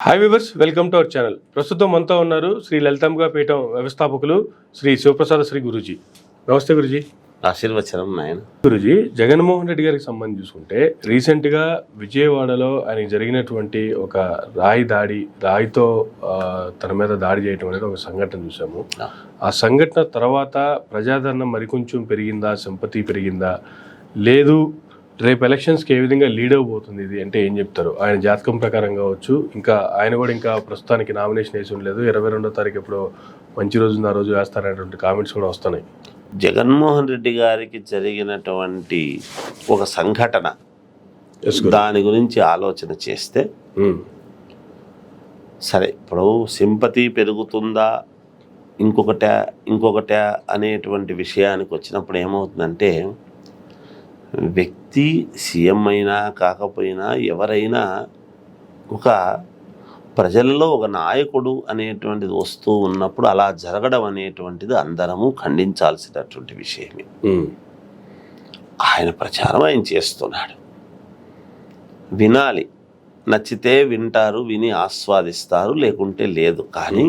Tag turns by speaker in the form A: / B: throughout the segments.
A: Hi viewers, welcome to our channel. ప్రస్తుతం మనతో ఉన్నారు శ్రీ లలితాంబికా పీఠం వ్యవస్థాపకులు శ్రీ శివప్రసాద శ్రీ గురూజీ. నమస్తే గురూజీ.
B: ఆశీర్వచనం నాయన.
A: గురూజీ, జగన్మోహన్ రెడ్డి గారికి సంబంధించి చూసుకుంటే రీసెంట్గా విజయవాడలో ఆయనకి జరిగినటువంటి ఒక రాయితో తన మీద దాడి చేయడం అనేది ఒక సంఘటన చూసాము. ఆ సంఘటన తర్వాత ప్రజాదరణ మరికొంచెం పెరిగిందా, సింపతి పెరిగిందా, లేదు రేపు ఎలక్షన్స్కి ఏ విధంగా లీడ్ అవబోతుంది ఇది అంటే ఏం చెప్తారు? ఆయన జాతకం ప్రకారం కావచ్చు, ఇంకా ఆయన కూడా ఇంకా ప్రస్తుతానికి నామినేషన్ వేసి ఉండలేదు, 22వ తారీఖు ఎప్పుడో మంచి రోజు ఆ రోజు వేస్తారనేటువంటి కామెంట్స్ కూడా వస్తున్నాయి.
B: జగన్మోహన్ రెడ్డి గారికి జరిగినటువంటి ఒక సంఘటన, దాని గురించి ఆలోచన చేస్తే సరే, ఇప్పుడు సింపతి పెరుగుతుందా ఇంకొకట అనేటువంటి విషయానికి వచ్చినప్పుడు ఏమవుతుందంటే, వ్యక్తి సీఎం అయినా కాకపోయినా ఎవరైనా ఒక ప్రజల్లో ఒక నాయకుడు అనేటువంటిది వస్తూ ఉన్నప్పుడు అలా జరగడం అనేటువంటిది అందరము ఖండించాల్సినటువంటి విషయమే. ఆయన ప్రచారం ఆయన చేస్తున్నాడు, వినాలి, నచ్చితే వింటారు, విని ఆస్వాదిస్తారు, లేకుంటే లేదు. కానీ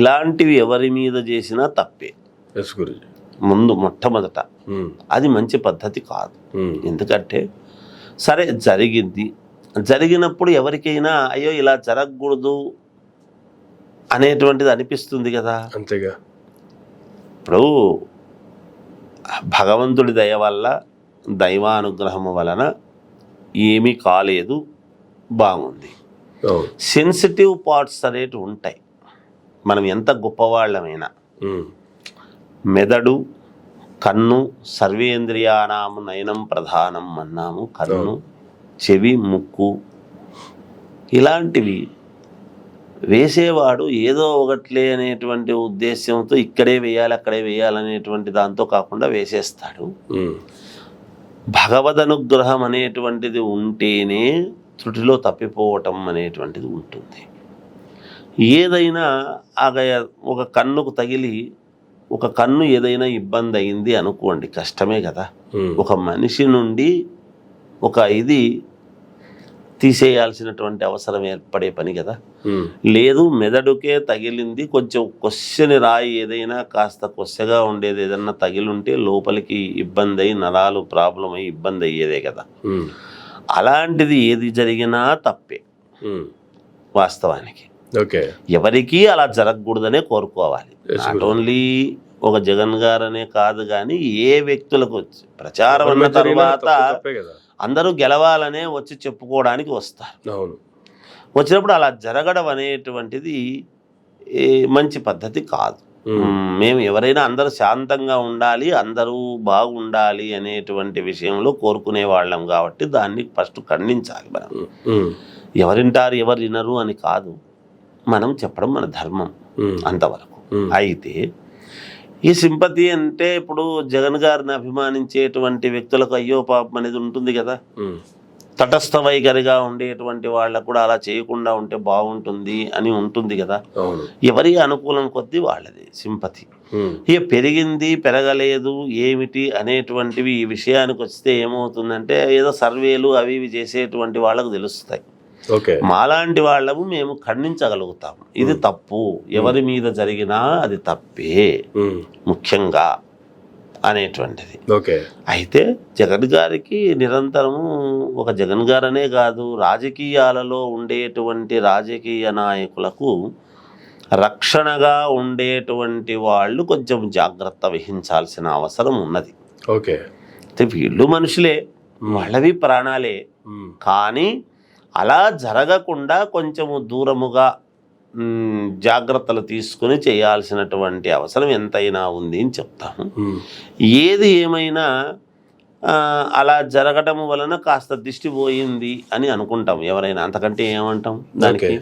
B: ఇలాంటివి ఎవరి మీద చేసినా తప్పే. ముందు మొట్టమొదట అది మంచి పద్ధతి కాదు. ఎందుకంటే సరే, జరిగినప్పుడు ఎవరికైనా అయ్యో ఇలా జరగకూడదు అనేటువంటిది అనిపిస్తుంది కదా.
A: అంతేగా.
B: ఇప్పుడు భగవంతుడి దయ వల్ల, దైవానుగ్రహం వలన ఏమీ కాలేదు, బాగుంది. సెన్సిటివ్ పార్ట్స్ అనేటివి ఉంటాయి. మనం ఎంత గొప్పవాళ్ళమైనా మెదడు, కన్ను, సర్వేంద్రియానాం నయనం ప్రధానం అన్నాము. కన్ను, చెవి, ముక్కు ఇలాంటివి వేసేవాడు ఏదో ఒకట్లే అనేటువంటి ఉద్దేశంతో ఇక్కడే వేయాలి, అక్కడే వేయాలనేటువంటి దాంతో కాకుండా వేసేస్తాడు. భగవదనుగ్రహం అనేటువంటిది ఉంటేనే త్రుటిలో తప్పిపోవటం అనేటువంటిది ఉంటుంది. ఏదైనా ఒక కన్నుకు తగిలి ఒక కన్ను ఏదైనా ఇబ్బంది అయింది అనుకోండి, కష్టమే కదా. ఒక మనిషి నుండి ఒక ఇది తీసేయాల్సినటువంటి అవసరం ఏర్పడే పని కదా. లేదు, మెదడుకే తగిలింది, కొంచెం కొస్సని రాయి ఏదైనా కాస్త కొస్సగా ఉండేది ఏదన్నా తగిలింటే లోపలికి ఇబ్బంది అయ్యి నరాలు ప్రాబ్లం అయ్యి ఇబ్బంది అయ్యేదే కదా. అలాంటిది ఏది జరిగినా తప్పే వాస్తవానికి. ఎవరికి అలా జరగకూడదనే కోరుకోవాలి. నాట్ ఓన్లీ ఒక జగన్ గారనే కాదు, కానీ ఏ వ్యక్తులకు ప్రచారం అన్న తర్వాత అందరూ గెలవాలనే వచ్చి చెప్పుకోవడానికి వస్తారు. వచ్చినప్పుడు అలా జరగడం అనేటువంటిది మంచి పద్ధతి కాదు. మేము ఎవరైనా అందరూ శాంతంగా ఉండాలి, అందరూ బాగుండాలి అనేటువంటి విషయంలో కోరుకునే వాళ్ళం కాబట్టి దాన్ని ఫస్ట్ ఖండించాలి. మనం ఎవరింటారు ఎవరు వినరు అని కాదు, మనం చెప్పడం మన ధర్మం అంతవరకు. అయితే ఈ సింపతి అంటే ఇప్పుడు జగన్ గారిని అభిమానించేటువంటి వ్యక్తులకు అయ్యో పాపం అనేది ఉంటుంది కదా. తటస్థ వైఖరిగా ఉండేటువంటి వాళ్ళకు కూడా అలా చేయకుండా ఉంటే బాగుంటుంది అని ఉంటుంది కదా. ఎవరి అనుకూలం కొద్దీ వాళ్ళది సింపతి. ఇక పెరిగింది పెరగలేదు ఏమిటి అనేటువంటివి ఈ విషయానికి వస్తే ఏమవుతుందంటే, ఏదో సర్వేలు అవి ఇవి చేసేటువంటి వాళ్ళకు తెలుస్తాయి. మాలాంటి వాళ్ళము మేము ఖండించగలుగుతాము, ఇది తప్పు, ఎవరి మీద జరిగినా అది తప్పే ముఖ్యంగా అనేటువంటిది. అయితే జగన్ గారికి నిరంతరము, ఒక జగన్ గారనే కాదు, రాజకీయాలలో ఉండేటువంటి రాజకీయ నాయకులకు రక్షణగా ఉండేటువంటి వాళ్ళు కొంచెం జాగ్రత్త వహించాల్సిన అవసరం ఉన్నది. వీళ్ళు మనుషులే, వాళ్ళవి ప్రాణాలే, కానీ అలా జరగకుండా కొంచెము దూరముగా జాగ్రత్తలు తీసుకుని చేయాల్సినటువంటి అవసరం ఎంతైనా ఉంది అని చెప్తాము. ఏది ఏమైనా అలా జరగటం వలన కాస్త దిష్టి పోయింది అని అనుకుంటాం ఎవరైనా, అంతకంటే ఏమంటాం దానికి.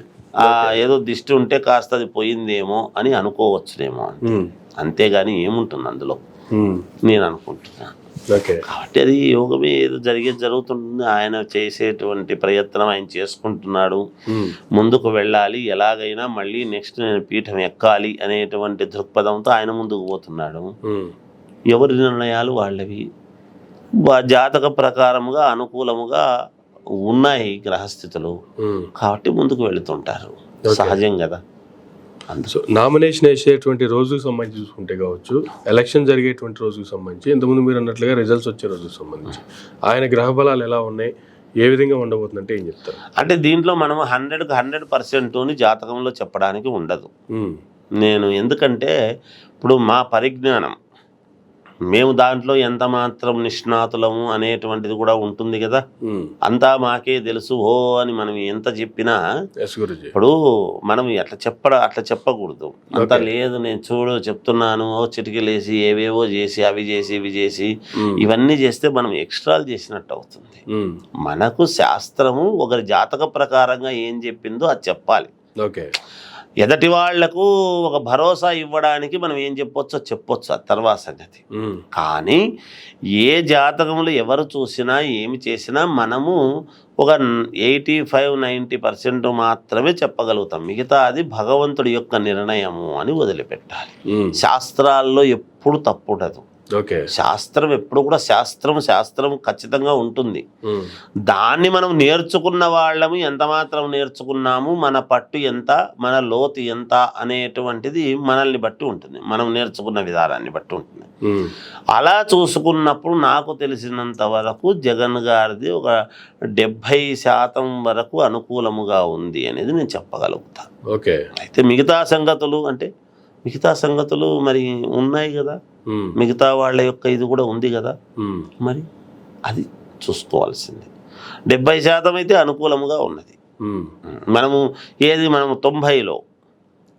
B: ఏదో దిష్టి ఉంటే కాస్త అది పోయిందేమో అని అనుకోవచ్చునేమో, అంతేగాని ఏముంటుంది అందులో నేను అనుకుంటున్నాను. కాబట్టి అది యోగమే ఏదో జరుగుతుంది. ఆయన చేసేటువంటి ప్రయత్నం ఆయన చేసుకుంటున్నాడు, ముందుకు వెళ్ళాలి, ఎలాగైనా మళ్ళీ నెక్స్ట్ నేను పీఠం ఎక్కాలి అనేటువంటి దృక్పథంతో ఆయన ముందుకు పోతున్నాడు. ఎవరి నిర్ణయాలు వాళ్ళవి. జాతక ప్రకారముగా అనుకూలముగా ఉన్నాయి గ్రహస్థితులు, కాబట్టి ముందుకు వెళుతుంటారు, సహజం కదా.
A: సో నామినేషన్ వేసేటువంటి రోజుకు సంబంధించి చూసుకుంటే కావచ్చు, ఎలక్షన్ జరిగేటువంటి రోజుకు సంబంధించి, ఇంతకుముందు మీరు అన్నట్లుగా రిజల్ట్స్ వచ్చే రోజుకు సంబంధించి ఆయన గ్రహ బలాలు ఎలా ఉన్నాయి, ఏ విధంగా ఉండబోతుందంటే ఏం చెప్తారు?
B: అంటే దీంట్లో మనం 100% జాతకంలో చెప్పడానికి ఉండదు. నేను ఎందుకంటే ఇప్పుడు మా పరిజ్ఞానం, మేము దాంట్లో ఎంత మాత్రం నిష్ణాతులము అనేటువంటిది కూడా ఉంటుంది కదా. అంతా మాకే తెలుసు ఓ అని మనం ఎంత చెప్పినా ఇప్పుడు మనం అట్లా చెప్పకూడదు. అంత లేదు, నేను చెప్తున్నాను ఓ చిటికలేసి ఏవేవో చేసి అవి చేసి ఇవి చేసి ఇవన్నీ చేస్తే మనం ఎక్స్ట్రాలు చేసినట్టు అవుతుంది. మనకు శాస్త్రము ఒకరి జాతక ప్రకారంగా ఏం చెప్పిందో అది చెప్పాలి. ఎదటి వాళ్లకు ఒక భరోసా ఇవ్వడానికి మనం ఏం చెప్పొచ్చు ఆ తర్వాత సంగతి. కానీ ఏ జాతకములు ఎవరు చూసినా ఏమి చేసినా మనము ఒక 85-90% మాత్రమే చెప్పగలుగుతాం. మిగతా అది భగవంతుడి యొక్క నిర్ణయము అని వదిలిపెట్టాలి. శాస్త్రాల్లో ఎప్పుడు తప్పు ఉండదు. శాస్త్రం ఎప్పుడు కూడా శాస్త్రం ఖచ్చితంగా ఉంటుంది. దాన్ని మనం నేర్చుకున్న వాళ్ళము ఎంత మాత్రం నేర్చుకున్నాము, మన పట్టు ఎంత, మన లోతు ఎంత అనేటువంటిది మనల్ని బట్టి ఉంటుంది, మనం నేర్చుకున్న విధానాన్ని బట్టి ఉంటుంది. అలా చూసుకున్నప్పుడు నాకు తెలిసినంత వరకు జగన్ గారిది ఒక 70% వరకు అనుకూలముగా ఉంది అనేది నేను చెప్పగలుగుతా. అయితే మిగతా సంగతులు మరి ఉన్నాయి కదా, మిగతా వాళ్ళ యొక్క ఇది కూడా ఉంది కదా, మరి అది చూసుకోవాల్సింది. 70% అయితే అనుకూలముగా ఉన్నది. మనము 90లో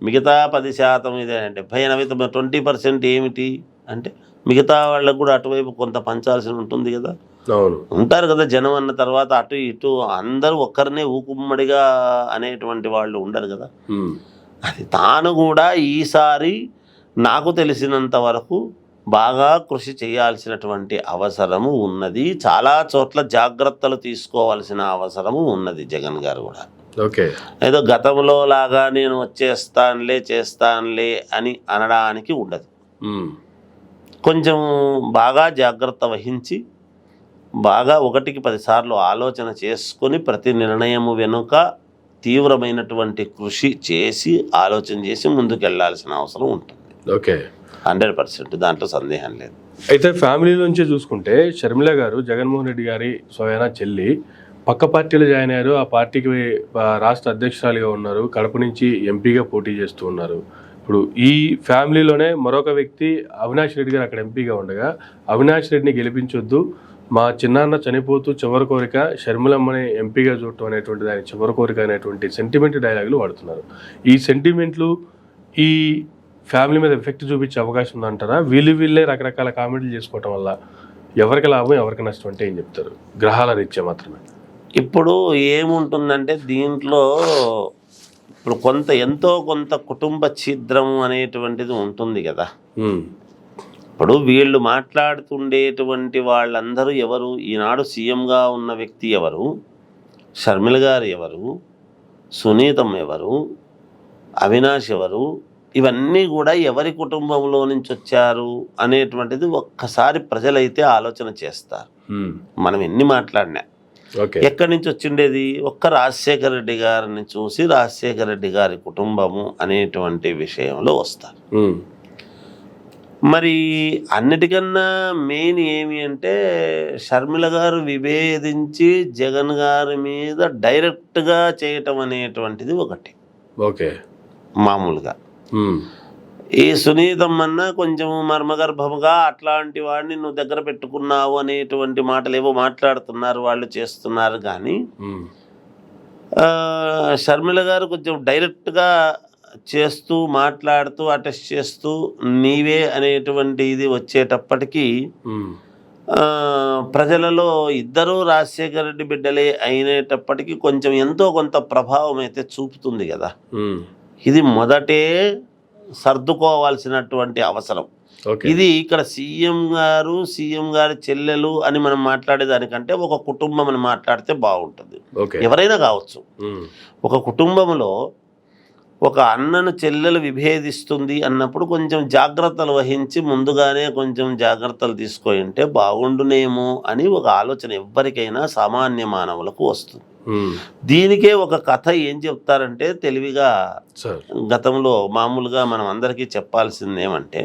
B: మిగతా 10% ఇదే. 70-80 ఏమిటి అంటే మిగతా వాళ్ళకు కూడా అటువైపు కొంత పంచాల్సి ఉంటుంది కదా. ఉంటారు కదా జనం అన్న తర్వాత అటు ఇటు అందరూ ఒక్కరినే ఊకుమ్మడిగా అనేటువంటి వాళ్ళు ఉండరు కదా. అది తాను కూడా ఈసారి నాకు తెలిసినంత వరకు బాగా కృషి చేయాల్సినటువంటి అవసరము ఉన్నది. చాలా చోట్ల జాగ్రత్తలు తీసుకోవాల్సిన అవసరము ఉన్నది జగన్ గారు కూడా. ఏదో గతంలో లాగా నేను చేస్తానులే అని అనడానికి ఉండదు. కొంచెం బాగా జాగ్రత్త వహించి బాగా 1-10 సార్లు ఆలోచన చేసుకొని ప్రతి నిర్ణయము వెనుక తీవ్రమైనటువంటి కృషి చేసి ఆలోచన చేసి ముందుకు వెళ్ళాల్సిన అవసరం ఉంటుంది. 100% దాంట్లో సందేహం లేదు.
A: అయితే ఫ్యామిలీ నుంచి చూసుకుంటే షర్మిల గారు జగన్మోహన్ రెడ్డి గారి స్వయానా చెల్లి పక్క పార్టీలో జాయిన్ అయ్యారు. ఆ పార్టీకి రాష్ట్ర అధ్యక్షురాలిగా ఉన్నారు. కడప నుంచి ఎంపీగా పోటీ చేస్తూ ఉన్నారు. ఇప్పుడు ఈ ఫ్యామిలీలోనే మరొక వ్యక్తి అవినాష్ రెడ్డి గారు అక్కడ ఎంపీగా ఉండగా, అవినాష్ రెడ్డిని గెలిపించొద్దు, మా చిన్నాన్న చనిపోతూ చివరి కోరిక షర్మిలమ్మని ఎంపీగా చూడటం అనేటువంటిది ఆయన చివరి కోరిక అనేటువంటి సెంటిమెంట్ డైలాగులు వాడుతున్నారు. ఈ సెంటిమెంట్లు ఈ ఫ్యామిలీ మీద ఎఫెక్ట్ చూపించే అవకాశం ఉందంటారా? వీళ్ళే రకరకాల కామెంట్లు చేసుకోవటం వల్ల ఎవరికి లాభం ఎవరికి నష్టం అంటే ఏం చెప్తారు? గ్రహాల రీత్యా మాత్రమే.
B: ఇప్పుడు ఏముంటుందంటే దీంట్లో ఇప్పుడు ఎంతో కొంత కుటుంబ ఛిద్రం అనేటువంటిది ఉంటుంది కదా. ఇప్పుడు వీళ్ళు మాట్లాడుతుండేటువంటి వాళ్ళందరూ ఎవరు? ఈనాడు సీఎంగా ఉన్న వ్యక్తి ఎవరు? షర్మిల గారు ఎవరు? సునీతం ఎవరు? అవినాష్ ఎవరు? ఇవన్నీ కూడా ఎవరి కుటుంబంలో నుంచి వచ్చారు అనేటువంటిది ఒక్కసారి ప్రజలైతే ఆలోచన చేస్తారు. మనం ఎన్ని మాట్లాడినా ఎక్కడి నుంచి వచ్చిండేది? ఒక్క రాజశేఖర రెడ్డి గారిని చూసి రాజశేఖర రెడ్డి గారి కుటుంబము అనేటువంటి విషయంలో వస్తారు. మరి అన్నిటికన్నా మెయిన్ ఏమి అంటే షర్మిల గారు విభేదించి జగన్ గారి మీద డైరెక్ట్గా చేయటం అనేటువంటిది ఒకటి. మామూలుగా ఈ సునీతమ్మన్న కొంచెం మర్మగర్భముగా అట్లాంటి వాడిని నువ్వు దగ్గర పెట్టుకున్నావు అనేటువంటి మాటలు ఏవో మాట్లాడుతున్నారు, వాళ్ళు చేస్తున్నారు. కానీ షర్మిల గారు కొంచెం డైరెక్ట్గా చేస్తూ మాట్లాడుతూ అటెస్ట్ చేస్తూ నీవే అనేటువంటి ఇది వచ్చేటప్పటికీ ప్రజలలో ఇద్దరూ రాజశేఖర రెడ్డి బిడ్డలే అయినేటప్పటికీ కొంచెం ఎంతో కొంత ప్రభావం అయితే చూపుతుంది కదా. ఇది మొదటే సర్దుకోవాల్సినటువంటి అవసరం. ఇది ఇక్కడ సీఎం గారి చెల్లెలు అని మనం మాట్లాడేదానికంటే ఒక కుటుంబం అని మాట్లాడితే బాగుంటుంది. ఎవరైనా కావచ్చు. ఒక కుటుంబంలో ఒక అన్నను చెల్లెలు విభేదిస్తుంది అన్నప్పుడు కొంచెం జాగ్రత్తలు వహించి ముందుగానే కొంచెం జాగ్రత్తలు తీసుకొని ఉంటే బాగుండునేమో అని ఒక ఆలోచన ఎవ్వరికైనా సామాన్య మానవులకు వస్తుంది. దీనికే ఒక కథ ఏం చెప్తారంటే తెలివిగా గతంలో మామూలుగా మనం అందరికీ చెప్పాల్సింది ఏమంటే,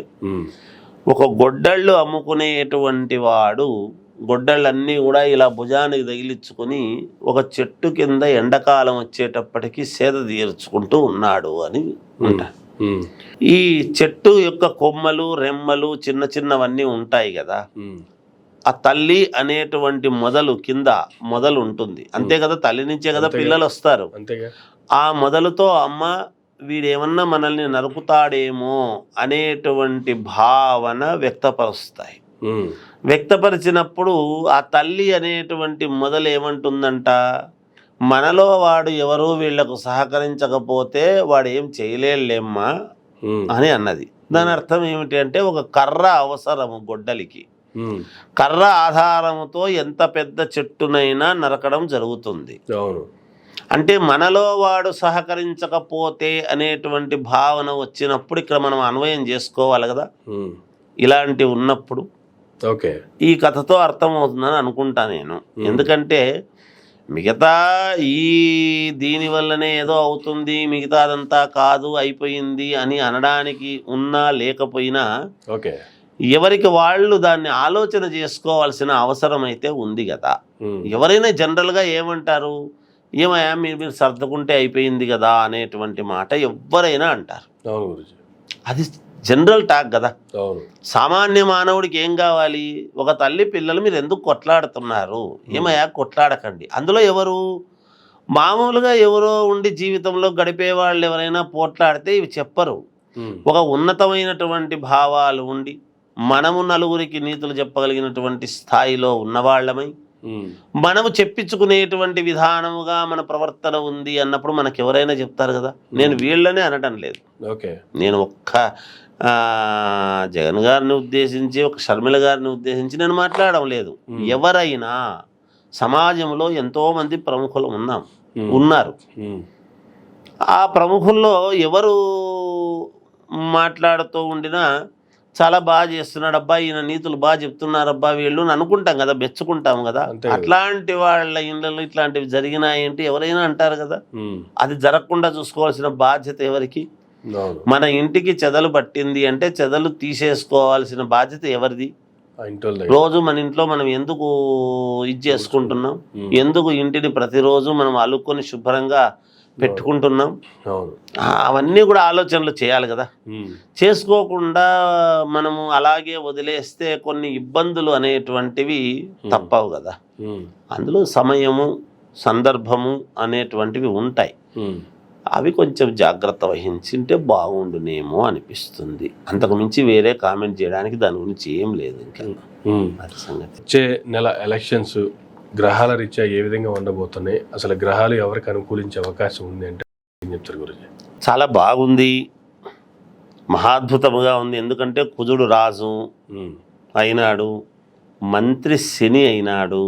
B: ఒక గొడ్డళ్ళు అమ్ముకునేటువంటి వాడు గొడ్డళ్ళన్నీ కూడా ఇలా భుజానికి తగిలించుకొని ఒక చెట్టు కింద ఎండాకాలం వచ్చేటప్పటికి సేద తీర్చుకుంటూ ఉన్నాడు అని అంటారు. ఈ చెట్టు యొక్క కొమ్మలు రెమ్మలు చిన్న చిన్నవన్నీ ఉంటాయి కదా, ఆ తల్లి అనేటువంటి కింద మొదలు ఉంటుంది అంతే కదా, తల్లి నుంచే కదా పిల్లలు వస్తారు. ఆ మొదలుతో అమ్మ వీడేమన్నా మనల్ని నరుకుతాడేమో అనేటువంటి భావన వ్యక్తపరుస్తాయి. వ్యక్తపరిచినప్పుడు ఆ తల్లి అనేటువంటి మొదలు ఏమంటుందంట, మనలో వాడు ఎవరు వీళ్లకు సహకరించకపోతే వాడు ఏం చేయలేమ్మా అని అన్నది. దాని అర్థం ఏమిటి అంటే, ఒక కర్ర అవసరము గొడ్డలికి. కర్ర ఆధారముతో ఎంత పెద్ద చెట్టునైనా నరకడం జరుగుతుంది. అంటే మనలో వాడు సహకరించకపోతే అనేటువంటి భావన వచ్చినప్పుడు ఇక్కడ మనం అన్వయం చేసుకోవాలి కదా. ఇలాంటివి ఉన్నప్పుడు ఈ కథతో అర్థమవుతుందని అనుకుంటా నేను. ఎందుకంటే మిగతా దీనివల్లనే ఏదో అవుతుంది, మిగతాదంతా కాదు అయిపోయింది అని అనడానికి ఉన్నా లేకపోయినా ఎవరికి వాళ్ళు దాన్ని ఆలోచన చేసుకోవాల్సిన అవసరం అయితే ఉంది కదా. ఎవరైనా జనరల్గా ఏమంటారు, ఏమయ్యా మీరు సర్దుకుంటే అయిపోయింది కదా అనేటువంటి మాట ఎవరైనా అంటారు. అది జనరల్ టాక్ కదా. సామాన్య మానవుడికి ఏం కావాలి, ఒక తల్లి పిల్లలు మీరు ఎందుకు కొట్లాడుతున్నారు, ఏమయ్యా కొట్లాడకండి. అందులో ఎవరు మామూలుగా ఎవరో ఉండి జీవితంలో గడిపే వాళ్ళు ఎవరైనా పోట్లాడితే ఇవి చెప్పరు. ఒక ఉన్నతమైనటువంటి భావాలు ఉండి మనము నలుగురికి నీతులు చెప్పగలిగినటువంటి స్థాయిలో ఉన్నవాళ్ళమై మనము చెప్పించుకునేటువంటి విధానముగా మన ప్రవర్తన ఉంది అన్నప్పుడు మనకు ఎవరైనా చెప్తారు కదా. నేను వీళ్ళనే అనటం లేదు, నేను ఒక్క జగన్ గారిని ఉద్దేశించి ఒక షర్మిల గారిని ఉద్దేశించి నేను మాట్లాడడం లేదు. ఎవరైనా సమాజంలో ఎంతోమంది ప్రముఖులు ఉన్నారు. ఆ ప్రముఖుల్లో ఎవరు మాట్లాడుతూ ఉండినా చాలా బాగా చేస్తున్నాడు అబ్బా, ఈయన నీతులు బాగా చెప్తున్నారు అబ్బా వీళ్ళు అనుకుంటాం కదా, మెచ్చుకుంటాం కదా. అట్లాంటి వాళ్ళ ఇళ్ళలో ఇట్లాంటివి జరిగినాయంటే ఎవరైనా అంటారు కదా. అది జరగకుండా చూసుకోవాల్సిన బాధ్యత ఎవరికి? మన ఇంటికి చెదలు పట్టింది అంటే చెదలు తీసేసుకోవాల్సిన బాధ్యత ఎవరిది? రోజు మన ఇంట్లో మనం ఎందుకు ఇది చేసుకుంటున్నాం, ఎందుకు ఇంటిని ప్రతిరోజు మనం అలుక్కొని శుభ్రంగా పెట్టుకుంటున్నాం, అవన్నీ కూడా ఆలోచనలు చేయాలి కదా. చేసుకోకుండా మనము అలాగే వదిలేస్తే కొన్ని ఇబ్బందులు అనేటువంటివి తప్పవు కదా. అందులో సమయము సందర్భము అనేటువంటివి ఉంటాయి. అవి కొంచెం జాగ్రత్త వహించింటే బాగుండునేమో అనిపిస్తుంది. అంతకు మించి వేరే కామెంట్ చేయడానికి దాని గురించి ఏం లేదు. ఇంకా అది సంగతి.
A: వచ్చే నెల ఎలక్షన్స్ గ్రహాల రీత్యా ఏ విధంగా ఉండబోతున్నాయి, అసలు గ్రహాలు ఎవరికి అనుకూలించే అవకాశం ఉంది అంటే ఏం చెప్తారు గురించి?
B: చాలా బాగుంది, మహాద్భుతముగా ఉంది. ఎందుకంటే కుజుడు రాజు అయినాడు, మంత్రి శని అయినాడు.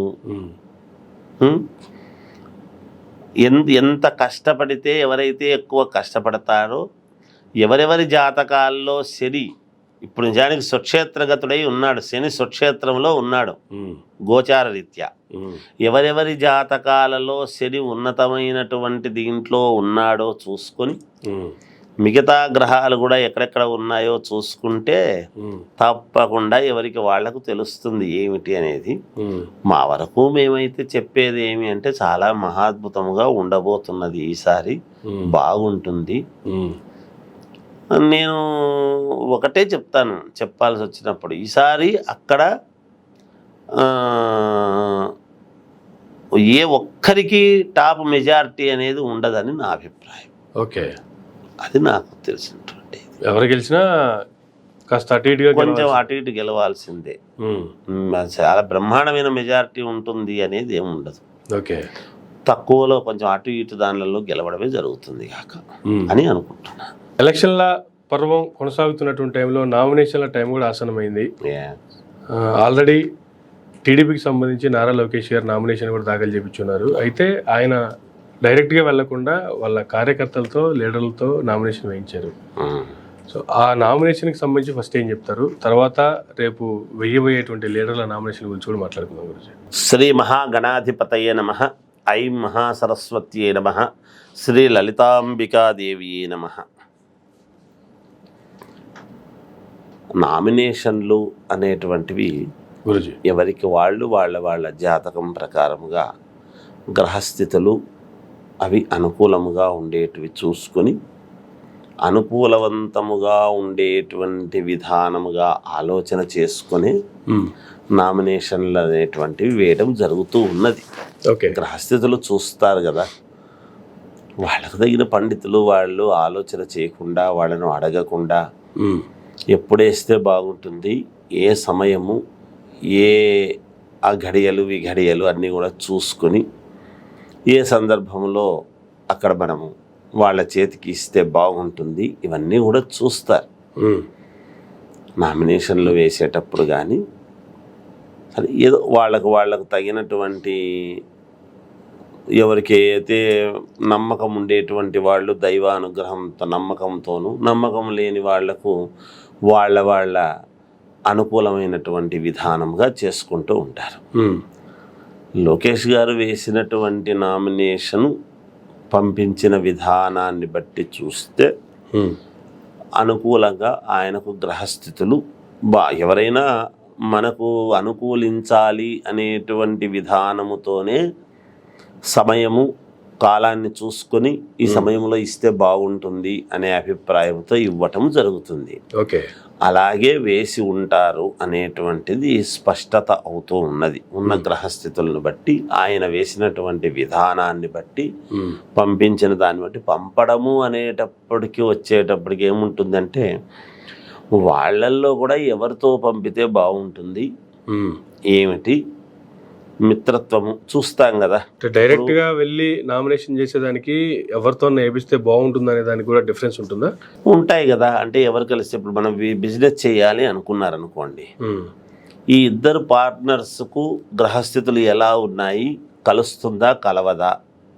B: ఎంత కష్టపడితే ఎవరైతే ఎక్కువ కష్టపడతారో, ఎవరెవరి జాతకాల్లో శని ఇప్పుడు నిజానికి స్వక్షేత్రగతుడై ఉన్నాడు, శని స్వక్షేత్రంలో ఉన్నాడు గోచార రీత్యా. ఎవరెవరి జాతకాలలో శని ఉన్నతమైనటువంటి దీంట్లో ఉన్నాడో చూసుకొని మిగతా గ్రహాలు కూడా ఎక్కడెక్కడ ఉన్నాయో చూసుకుంటే తప్పకుండా ఎవరికి వాళ్లకు తెలుస్తుంది ఏమిటి అనేది. మా వరకు మేమైతే చెప్పేది ఏమి అంటే చాలా మహాద్భుతముగా ఉండబోతున్నది, ఈసారి బాగుంటుంది. నేను ఒకటే చెప్తాను, చెప్పాల్సి వచ్చినప్పుడు ఈసారి అక్కడ ఏ ఒక్కరికి టాప్ మెజారిటీ అనేది ఉండదని నా అభిప్రాయం. అది నాకు తెలిసినటువంటి.
A: ఎవరు గెలిచినా కాస్త అటు ఇటుగా
B: కొంచెం అటు ఇటు గెలవాల్సిందే. చాలా బ్రహ్మాండమైన మెజారిటీ ఉంటుంది అనేది ఏమి ఉండదు. తక్కువలో కొంచెం అటు ఇటు దానిలో గెలవడమే జరుగుతుంది కాక అని అనుకుంటున్నాను.
A: ఎలక్షన్ల పర్వం కొనసాగుతున్నటువంటి టైంలో నామినేషన్ల టైం కూడా ఆసనమైంది. ఆల్రెడీ టీడీపీకి సంబంధించి నారా లోకేష్ గారు నామినేషన్ కూడా దాఖలు చేయించున్నారు. అయితే ఆయన డైరెక్ట్గా వెళ్లకుండా వాళ్ళ కార్యకర్తలతో లీడర్లతో నామినేషన్ వేయించారు. సో ఆ నామినేషన్కి సంబంధించి ఫస్ట్ ఏం చెప్తారు, తర్వాత రేపు వెయ్యబోయేటువంటి లీడర్ల నామినేషన్ గురించి కూడా మాట్లాడుకుందాం గురించి.
B: శ్రీ మహాగణాధిపతయే నమః. ఐం మహాసరస్వత్యే నమః. శ్రీ లలితాంబికాదేవియే నమః. నామినేషన్లు అనేటువంటివి
A: గురుజీ
B: ఎవరికి వాళ్ళు వాళ్ళ జాతకం ప్రకారముగా గ్రహస్థితులు అవి అనుకూలముగా ఉండేటివి చూసుకొని అనుకూలవంతముగా ఉండేటువంటి విధానముగా ఆలోచన చేసుకొని నామినేషన్లు అనేటువంటివి వేయడం జరుగుతూ ఉన్నది.
A: ఓకే,
B: గ్రహస్థితులు చూస్తారు కదా, వాళ్ళకు తగిన పండితులు వాళ్ళు ఆలోచన చేయకుండా వాళ్ళను అడగకుండా ఎప్పుడేస్తే బాగుంటుంది, ఏ సమయము, ఏ ఆ ఘడియలు ఈ ఘడియలు అన్నీ కూడా చూసుకొని ఏ సందర్భంలో అక్కడ మనము వాళ్ళ చేతికి ఇస్తే బాగుంటుంది ఇవన్నీ కూడా చూస్తారు. నామినేషన్లు వేసేటప్పుడు కానీ సరే ఏదో వాళ్ళకు తగినటువంటి ఎవరికి అయితే నమ్మకం ఉండేటువంటి వాళ్ళు దైవానుగ్రహంతో నమ్మకంతోనూ, నమ్మకం లేని వాళ్లకు వాళ్ళ అనుకూలమైనటువంటి విధానంగా చేసుకుంటూ ఉంటారు. లోకేష్ గారు వేసినటువంటి నామినేషన్ పంపించిన విధానాన్ని బట్టి చూస్తే అనుకూలంగా ఆయనకు గ్రహస్థితులు ఎవరైనా మనకు అనుకూలించాలి అనేటువంటి విధానముతోనే సమయము కాలాన్ని చూసుకొని ఈ సమయంలో ఇస్తే బాగుంటుంది అనే అభిప్రాయంతో ఇవ్వటం జరుగుతుంది.
A: ఓకే,
B: అలాగే వేసి ఉంటారు అనేటువంటిది స్పష్టత అవుతూ ఉన్నది. ఉన్న గ్రహస్థితులను బట్టి ఆయన వేసినటువంటి విధానాన్ని బట్టి పంపించిన దాన్ని బట్టి పంపడము వచ్చేటప్పటికి ఏముంటుందంటే వాళ్ళల్లో కూడా ఎవరితో పంపితే బాగుంటుంది, ఏమిటి మిత్రత్వము చూస్తాం కదా.
A: డైరెక్ట్ గా వెళ్ళి నామినేషన్ చేసేదానికి ఎవరితో ఏపిస్తే బాగుంటుంది అనే దానికి కూడా డిఫరెన్స్ ఉంటుందా?
B: ఉంటాయి కదా. అంటే ఎవరు కలిసి ఇప్పుడు మనం బిజినెస్ చేయాలి అనుకున్నారనుకోండి, ఈ ఇద్దరు పార్ట్నర్స్కు గ్రహస్థితులు ఎలా ఉన్నాయి, కలుస్తుందా కలవదా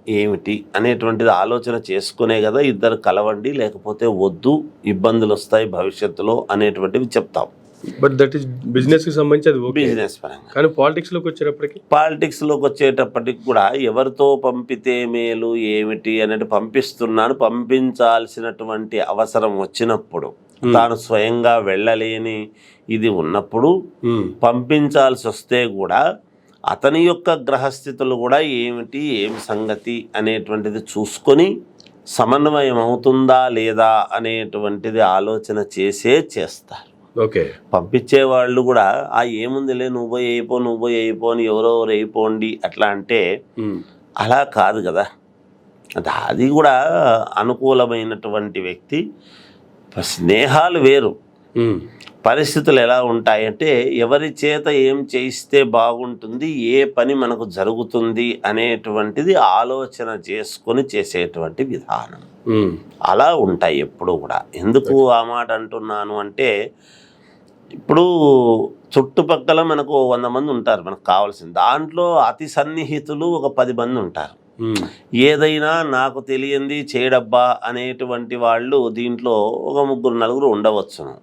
B: ఏమిటి అనేటువంటిది ఆలోచన చేసుకునే కదా ఇద్దరు కలవండి లేకపోతే వద్దు ఇబ్బందులు వస్తాయి భవిష్యత్తులో అనేటువంటివి చెప్తాం.
A: బట్ దట్ ఈస్ బిజినెస్ కి సంబంధించి అది
B: బిజినెస్ పరంగా.
A: కానీ పాలిటిక్స్ లోకి
B: వచ్చేటప్పటికి కూడా ఎవరితో పంపితే మేలు ఏమిటి అనేది పంపించాల్సినటువంటి అవసరం వచ్చినప్పుడు తాను స్వయంగా వెళ్ళలేని ఇది ఉన్నప్పుడు పంపించాల్సి వస్తే కూడా అతని యొక్క గ్రహస్థితులు కూడా ఏమిటి ఏం సంగతి అనేటువంటిది చూసుకొని సమన్వయం అవుతుందా లేదా అనేటువంటిది ఆలోచన చేస్తారు.
A: ఓకే,
B: పంపించే వాళ్ళు కూడా ఏముందిలే నువ్వు అయిపో అని ఎవరో అయిపోండి అట్లా అంటే అలా కాదు కదా. అది కూడా అనుకూలమైనటువంటి వ్యక్తి. స్నేహాలు వేరు, పరిస్థితులు ఎలా ఉంటాయంటే ఎవరి చేత ఏం చేయిస్తే బాగుంటుంది, ఏ పని మనకు జరుగుతుంది అనేటువంటిది ఆలోచన చేసుకొని చేసేటువంటి విధానం అలా ఉంటాయి ఎప్పుడు కూడా. ఎందుకు ఆ మాట అంటున్నాను అంటే ఇప్పుడు చుట్టుపక్కల మనకు 100 మంది ఉంటారు మనకు కావాల్సింది, దాంట్లో అతి సన్నిహితులు ఒక 10 మంది ఉంటారు. ఏదైనా నాకు తెలియంది చేయడబ్బా అనేటువంటి వాళ్ళు దీంట్లో ఒక 3-4 ఉండవచ్చును.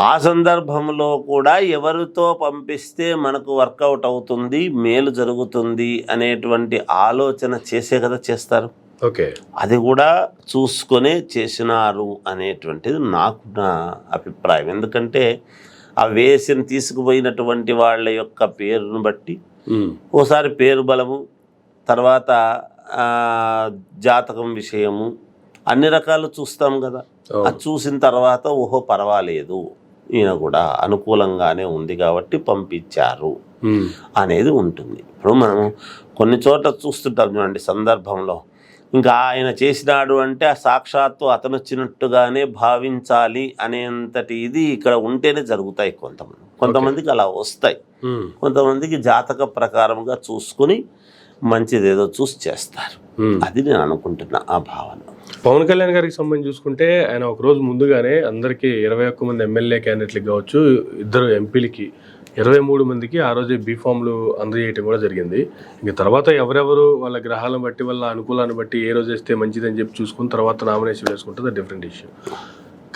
B: ఆ సందర్భంలో కూడా ఎవరితో పంపిస్తే మనకు వర్కౌట్ అవుతుంది, మేలు జరుగుతుంది అనేటువంటి ఆలోచన చేసే కదా చేస్తారు.
A: ఓకే,
B: అది కూడా చూసుకొనే చేసినారు అనేటువంటిది నా అభిప్రాయం. ఎందుకంటే ఆ వేసిన తీసుకుపోయినటువంటి వాళ్ళ యొక్క పేరును బట్టి ఓసారి పేరు బలము, తర్వాత జాతకం విషయము అన్ని రకాలు చూస్తాం కదా. అది చూసిన తర్వాత ఓహో పర్వాలేదు ఈయన కూడా అనుకూలంగానే ఉంది కాబట్టి పంపించారు అనేది ఉంటుంది. ఇప్పుడు మనము కొన్ని చోట్ల చూస్తుంటాం చూడండి సందర్భంలో, ఇంకా ఆయన చేసినాడు అంటే సాక్షాత్తు అతను వచ్చినట్టుగానే భావించాలి అనేంతటి ఇది ఇక్కడ ఉంటేనే జరుగుతాయి. కొంతమందికి అలా వస్తాయి, కొంతమందికి జాతక ప్రకారంగా చూసుకుని మంచిదేదో చూసి చేస్తారు. అది నేను అనుకుంటున్నా ఆ భావన.
A: పవన్ కళ్యాణ్ గారికి సంబంధించి చూసుకుంటే ఆయన ఒక రోజు ముందుగానే అందరికీ 21 మంది ఎమ్మెల్యే క్యాండిడేట్లకి కావచ్చు, 2 ఎంపీలకి 23 మందికి ఆ రోజే బీఫామ్లు అందజేయటం కూడా జరిగింది. ఇంక తర్వాత ఎవరెవరు వాళ్ళ గ్రహాలను బట్టి వాళ్ళ అనుకూలాన్ని బట్టి ఏ రోజు వేస్తే మంచిదని చెప్పి చూసుకుని తర్వాత నామినేషన్ వేసుకుంటుంది డిఫరెంట్ ఇష్యూ.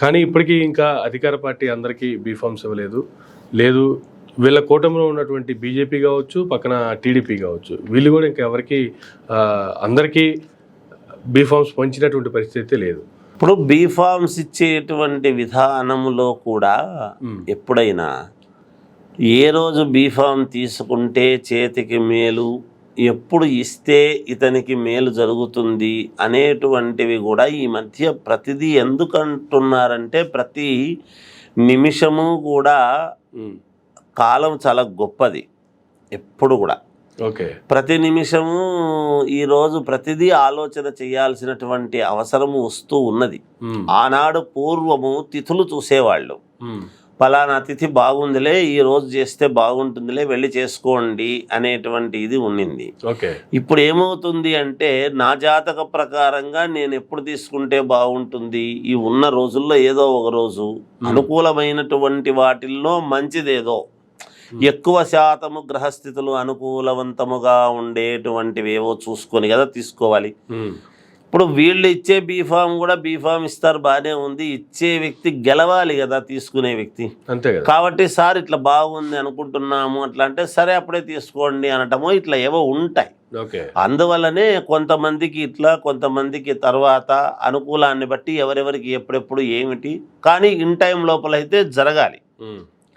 A: కానీ ఇప్పటికీ ఇంకా అధికార పార్టీ అందరికీ బీఫామ్స్ ఇవ్వలేదు. లేదు వీళ్ళ కూటమిలో ఉన్నటువంటి బీజేపీ కావచ్చు, పక్కన టీడీపీ కావచ్చు, వీళ్ళు కూడా ఇంకా ఎవరికి అందరికీ బీఫామ్స్ పంచినటువంటి పరిస్థితి లేదు.
B: ఇప్పుడు బీఫామ్స్ ఇచ్చేటువంటి విధానంలో కూడా ఎప్పుడైనా ఏ రోజు బీఫామ్ తీసుకుంటే చేతికి మేలు, ఎప్పుడు ఇస్తే ఇతనికి మేలు జరుగుతుంది అనేటువంటివి కూడా ఈ మధ్య ప్రతిదీ ఎందుకంటున్నారంటే ప్రతి నిమిషము కూడా కాలం చాలా గొప్పది. ఎప్పుడు కూడా
A: ఓకే,
B: ప్రతి నిమిషము ఈరోజు ప్రతిదీ ఆలోచన చేయాల్సినటువంటి అవసరము వస్తూ ఉన్నది. ఆనాడు పూర్వము తిథులు చూసేవాళ్ళు, ఫలానా తిథి బాగుందిలే ఈ రోజు చేస్తే బాగుంటుందిలే వెళ్ళి చేసుకోండి అనేటువంటి ఇది ఉండింది. ఇప్పుడు ఏమవుతుంది అంటే నా జాతక ప్రకారంగా నేను ఎప్పుడు తీసుకుంటే బాగుంటుంది, ఈ ఉన్న రోజుల్లో ఏదో ఒక రోజు అనుకూలమైనటువంటి వాటిల్లో మంచిదేదో ఎక్కువ శాతము గ్రహస్థితులు అనుకూలవంతముగా ఉండేటువంటివి ఏవో చూసుకొని కదా తీసుకోవాలి. ఇప్పుడు వీళ్ళు ఇచ్చే బీఫామ్ కూడా బీఫామ్ ఇస్తారు, బాగానే ఉంది, ఇచ్చే వ్యక్తి గెలవాలి కదా తీసుకునే వ్యక్తి.
A: అంతే కదా.
B: కాబట్టి సార్ ఇట్లా బాగుంది అనుకుంటున్నాము అట్లా అంటే సరే అప్పుడే తీసుకోండి అనటమో ఇట్లా ఏవో ఉంటాయి. అందువల్లనే కొంతమందికి ఇట్లా కొంతమందికి తర్వాత అనుకూలాన్ని బట్టి ఎవరెవరికి ఎప్పుడెప్పుడు ఏమిటి, కానీ ఇన్ టైం లోపల అయితే జరగాలి.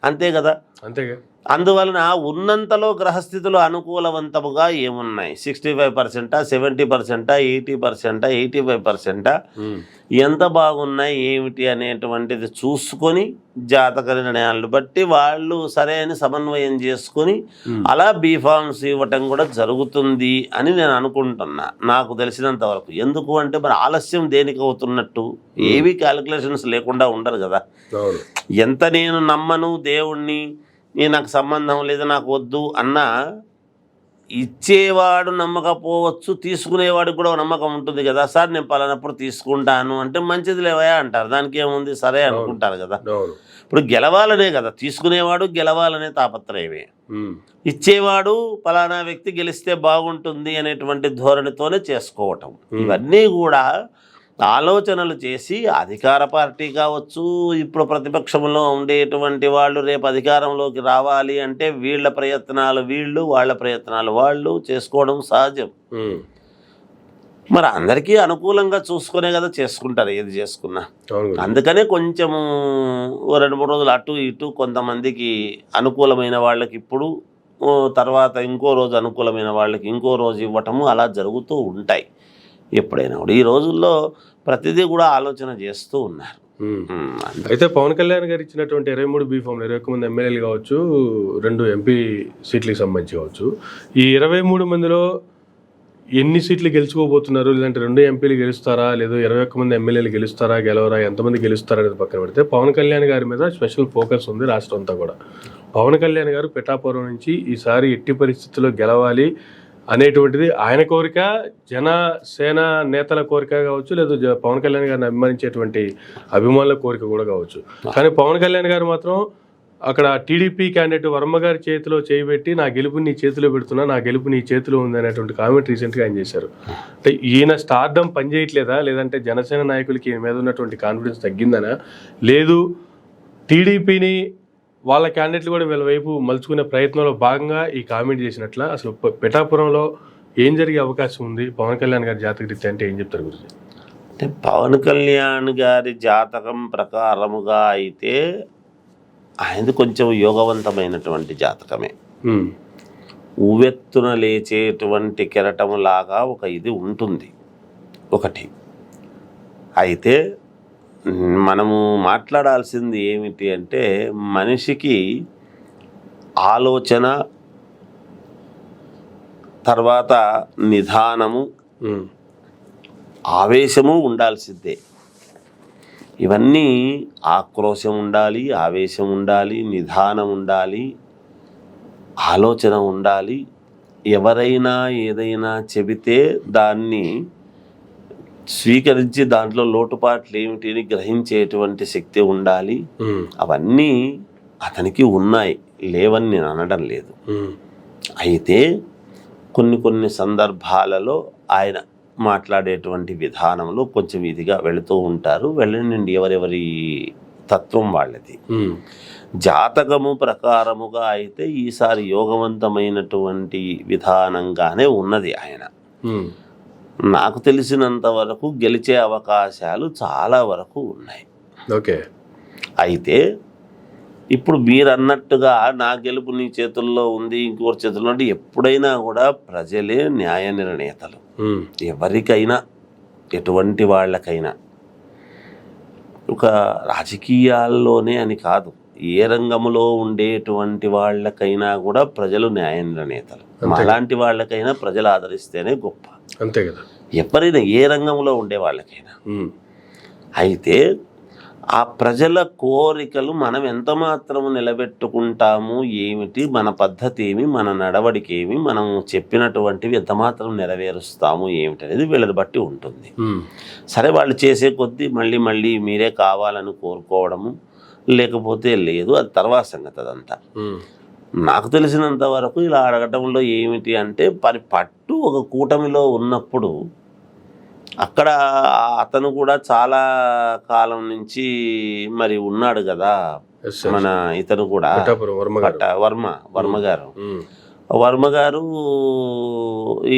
B: అంతే కదా.
A: అంతేగా.
B: అందువలన ఉన్నంతలో గ్రహస్థితులు అనుకూలవంతముగా ఏమున్నాయి, 65%, 70%, 80%, 85% ఎంత బాగున్నాయి ఏమిటి అనేటువంటిది చూసుకొని జాతక నిర్ణయాలను బట్టి వాళ్ళు సరైన సమన్వయం చేసుకొని అలా బీఫామ్స్ ఇవ్వటం కూడా జరుగుతుంది అని నేను అనుకుంటున్నా, నాకు తెలిసినంత వరకు. ఎందుకు అంటే మరి ఆలస్యం దేనికి అవుతున్నట్టు ఏవి క్యాలిక్యులేషన్స్ లేకుండా ఉండరు కదా. ఎంత నేను నమ్మను దేవుణ్ణి, నాకు సంబంధం లేదు నాకు వద్దు అన్నా ఇచ్చేవాడు నమ్మకపోవచ్చు, తీసుకునేవాడికి కూడా నమ్మకం ఉంటుంది కదా. సార్ నేను పలానప్పుడు తీసుకుంటాను అంటే మంచిది లేవయా అంటారు, దానికి ఏముంది సరే అనుకుంటారు కదా. ఇప్పుడు గెలవాలనే కదా, తీసుకునేవాడు గెలవాలనే తాపత్రయమే, ఇచ్చేవాడు పలానా వ్యక్తి గెలిస్తే బాగుంటుంది అనేటువంటి ధోరణితోనే చేసుకోవటం. ఇవన్నీ కూడా ఆలోచనలు చేసి అధికార పార్టీ కావచ్చు, ఇప్పుడు ప్రతిపక్షంలో ఉండేటువంటి వాళ్ళు రేపు అధికారంలోకి రావాలి అంటే వీళ్ళ ప్రయత్నాలు వీళ్ళు, వాళ్ళ ప్రయత్నాలు వాళ్ళు చేసుకోవడం సహజం. మరి అందరికీ అనుకూలంగా చూసుకునే కదా చేసుకుంటారు ఏది చేసుకున్నా. అందుకనే కొంచెము 2-3 రోజులు అటు ఇటు కొంతమందికి అనుకూలమైన వాళ్ళకి ఇప్పుడు, తర్వాత ఇంకో రోజు అనుకూలమైన వాళ్ళకి ఇంకో రోజు ఇవ్వటము అలా జరుగుతూ ఉంటాయి ఎప్పుడైనా కూడా. ఈ రోజుల్లో ప్రతిదీ కూడా ఆలోచన చేస్తూ ఉన్నారు.
A: అయితే పవన్ కళ్యాణ్ గారు ఇచ్చినటువంటి 23 బీఫామ్లు 21 మంది ఎమ్మెల్యేలు కావచ్చు, 2 ఎంపీ సీట్లకు సంబంధించి కావచ్చు, ఈ 23 మందిలో ఎన్ని సీట్లు గెలుచుకోబోతున్నారు, లేదంటే 2 ఎంపీలు గెలుస్తారా, లేదా 21 మంది ఎమ్మెల్యేలు గెలుస్తారా గెలవరా, ఎంతమంది గెలుస్తారా అనేది పక్కన పెడితే పవన్ కళ్యాణ్ గారి మీద స్పెషల్ ఫోకస్ ఉంది రాష్ట్రం అంతా కూడా. పవన్ కళ్యాణ్ గారు పిఠాపురం నుంచి ఈసారి ఎట్టి పరిస్థితుల్లో గెలవాలి అనేటువంటిది ఆయన కోరిక, జనసేన నేతల కోరిక కావచ్చు, లేదా పవన్ కళ్యాణ్ గారిని అభిమానించేటువంటి అభిమానుల కోరిక కూడా కావచ్చు. కానీ పవన్ కళ్యాణ్ గారు మాత్రం అక్కడ టీడీపీ క్యాండిడేట్ వర్మ గారి చేతిలో చేయబెట్టి నా గెలుపు నీ చేతిలో పెడుతున్నా, నా గెలుపు నీ చేతిలో ఉంది అనేటువంటి కామెంట్ రీసెంట్గా ఆయన చేశారు. అంటే ఈయన స్టార్డమ్ పనిచేయట్లేదా, లేదంటే జనసేన నాయకులకి ఈయన మీద ఉన్నటువంటి కాన్ఫిడెన్స్ తగ్గిందనా, లేదు టీడీపీని వాళ్ళ క్యాండిడేట్లు కూడా వీళ్ళ వైపు మలుచుకునే ప్రయత్నంలో భాగంగా ఈ కామెంట్ చేసినట్ల. అసలు పిఠాపురంలో ఏం జరిగే అవకాశం ఉంది పవన్ కళ్యాణ్ గారి జాతక రీత్యా అంటే ఏం చెప్తారు గురించి?
B: అంటే పవన్ కళ్యాణ్ గారి జాతకం ప్రకారముగా అయితే ఆయనది కొంచెం యోగవంతమైనటువంటి జాతకమే. ఉవ్వెత్తున లేచేటువంటి కెరటం లాగా ఒక ఇది ఉంటుంది ఒకటి. అయితే మనము మాట్లాడాల్సింది ఏమిటి అంటే మనిషికి ఆలోచన, తర్వాత నిదానము, ఆవేశము ఉండాల్సిందే. ఇవన్నీ ఆక్రోశం ఉండాలి, ఆవేశం ఉండాలి, నిదానం ఉండాలి, ఆలోచన ఉండాలి. ఎవరైనా ఏదైనా చెబితే దాన్ని స్వీకరించి దాంట్లో లోటుపాట్లు ఏమిటిని గ్రహించేటువంటి శక్తి ఉండాలి. అవన్నీ అతనికి ఉన్నాయి, లేవని నేను అనడం లేదు.
A: ఉమ్,
B: అయితే కొన్ని సందర్భాలలో ఆయన మాట్లాడేటువంటి విధానంలో కొంచెం ఇదిగా వెళుతూ ఉంటారు. వెళ్ళండి, ఎవరెవరి తత్వం వాళ్ళది.
A: ఉమ్,
B: జాతకము ప్రకారముగా అయితే ఈసారి యోగవంతమైనటువంటి విధానంగానే ఉన్నది ఆయన.
A: ఉమ్,
B: నాకు తెలిసినంత వరకు గెలిచే అవకాశాలు చాలా వరకు ఉన్నాయి.
A: ఓకే.
B: అయితే ఇప్పుడు మీరు అన్నట్టుగా నా గెలుపు నీ చేతుల్లో ఉంది, ఇంకోరి చేతుల్లో అంటే ఎప్పుడైనా కూడా ప్రజలే న్యాయ నిర్ణేతలు.
A: ఉమ్,
B: ఎవరికైనా, ఎటువంటి వాళ్ళకైనా, ఒక రాజకీయాల్లోనే అని కాదు, ఏ రంగంలో ఉండేటువంటి వాళ్ళకైనా కూడా ప్రజలు న్యాయ నిర్ణేతలు. అలాంటి వాళ్ళకైనా ప్రజలు ఆదరిస్తేనే గొప్ప.
A: అంతే కదా.
B: ఎవరైనా ఏ రంగంలో ఉండే వాళ్ళకైనా.
A: ఉమ్,
B: అయితే ఆ ప్రజల కోరికలు మనం ఎంత మాత్రము నిలబెట్టుకుంటాము, ఏమిటి మన పద్ధతి ఏమి, మన నడవడికి ఏమి, మనం చెప్పినటువంటివి ఎంత మాత్రం నెరవేరుస్తాము ఏమిటి అనేది వీళ్ళని బట్టి ఉంటుంది.
A: ఉమ్,
B: సరే, వాళ్ళు చేసే కొద్దీ మళ్ళీ మీరే కావాలని కోరుకోవడము, లేకపోతే లేదు, అది తర్వాత సంగతి అదంతా.
A: ఉమ్,
B: నాకు తెలిసినంత వరకు ఇలా అడగటంలో ఏమిటి అంటే, పట్టు ఒక కూటమిలో ఉన్నప్పుడు అక్కడ అతను కూడా చాలా కాలం నుంచి మరి ఉన్నాడు కదా,
A: yes, yes.
B: మన ఇతను కూడా
A: పిఠాపురం వర్మ గారు. ఉమ్,
B: వర్మ గారు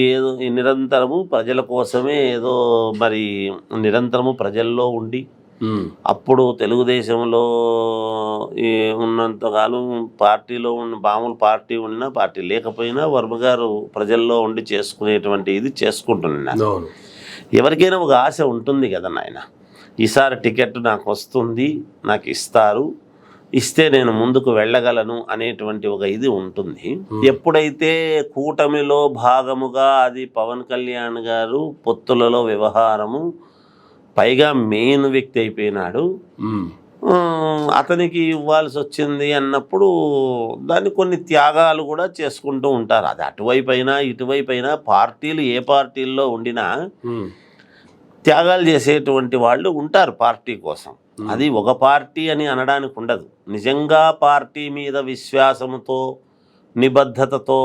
B: ఏదో నిరంతరము ప్రజల కోసమే ఏదో మరి నిరంతరము ప్రజల్లో ఉండి, అప్పుడు తెలుగుదేశంలో ఉన్నంతకాలం పార్టీలో ఉన్న మామూలు పార్టీ ఉన్నా పార్టీ లేకపోయినా వర్మ గారు ప్రజల్లో ఉండి చేసుకునేటువంటి ఇది చేసుకుంటున్నాను. ఎవరికైనా ఒక ఆశ ఉంటుంది కదా నాయన, ఈసారి టికెట్ నాకు వస్తుంది, నాకు ఇస్తారు, ఇస్తే నేను ముందుకు వెళ్ళగలను అనేటువంటి ఒక ఇది ఉంటుంది. ఎప్పుడైతే కూటమిలో భాగముగా అది పవన్ కళ్యాణ్ గారు పొత్తులలో వ్యవహారము, పైగా మెయిన్ వ్యక్తి అయిపోయినాడు, అతనికి ఇవ్వాల్సి వచ్చింది అన్నప్పుడు దాన్ని కొన్ని త్యాగాలు కూడా చేసుకుంటూ ఉంటారు. అది అటువైపు అయినా ఇటువైపు అయినా పార్టీలు ఏ పార్టీల్లో ఉండినా త్యాగాలు చేసేటువంటి వాళ్ళు ఉంటారు పార్టీ కోసం. అది ఒక పార్టీ అని అనడానికి ఉండదు. నిజంగా పార్టీ మీద విశ్వాసముతో, నిబద్ధతతో,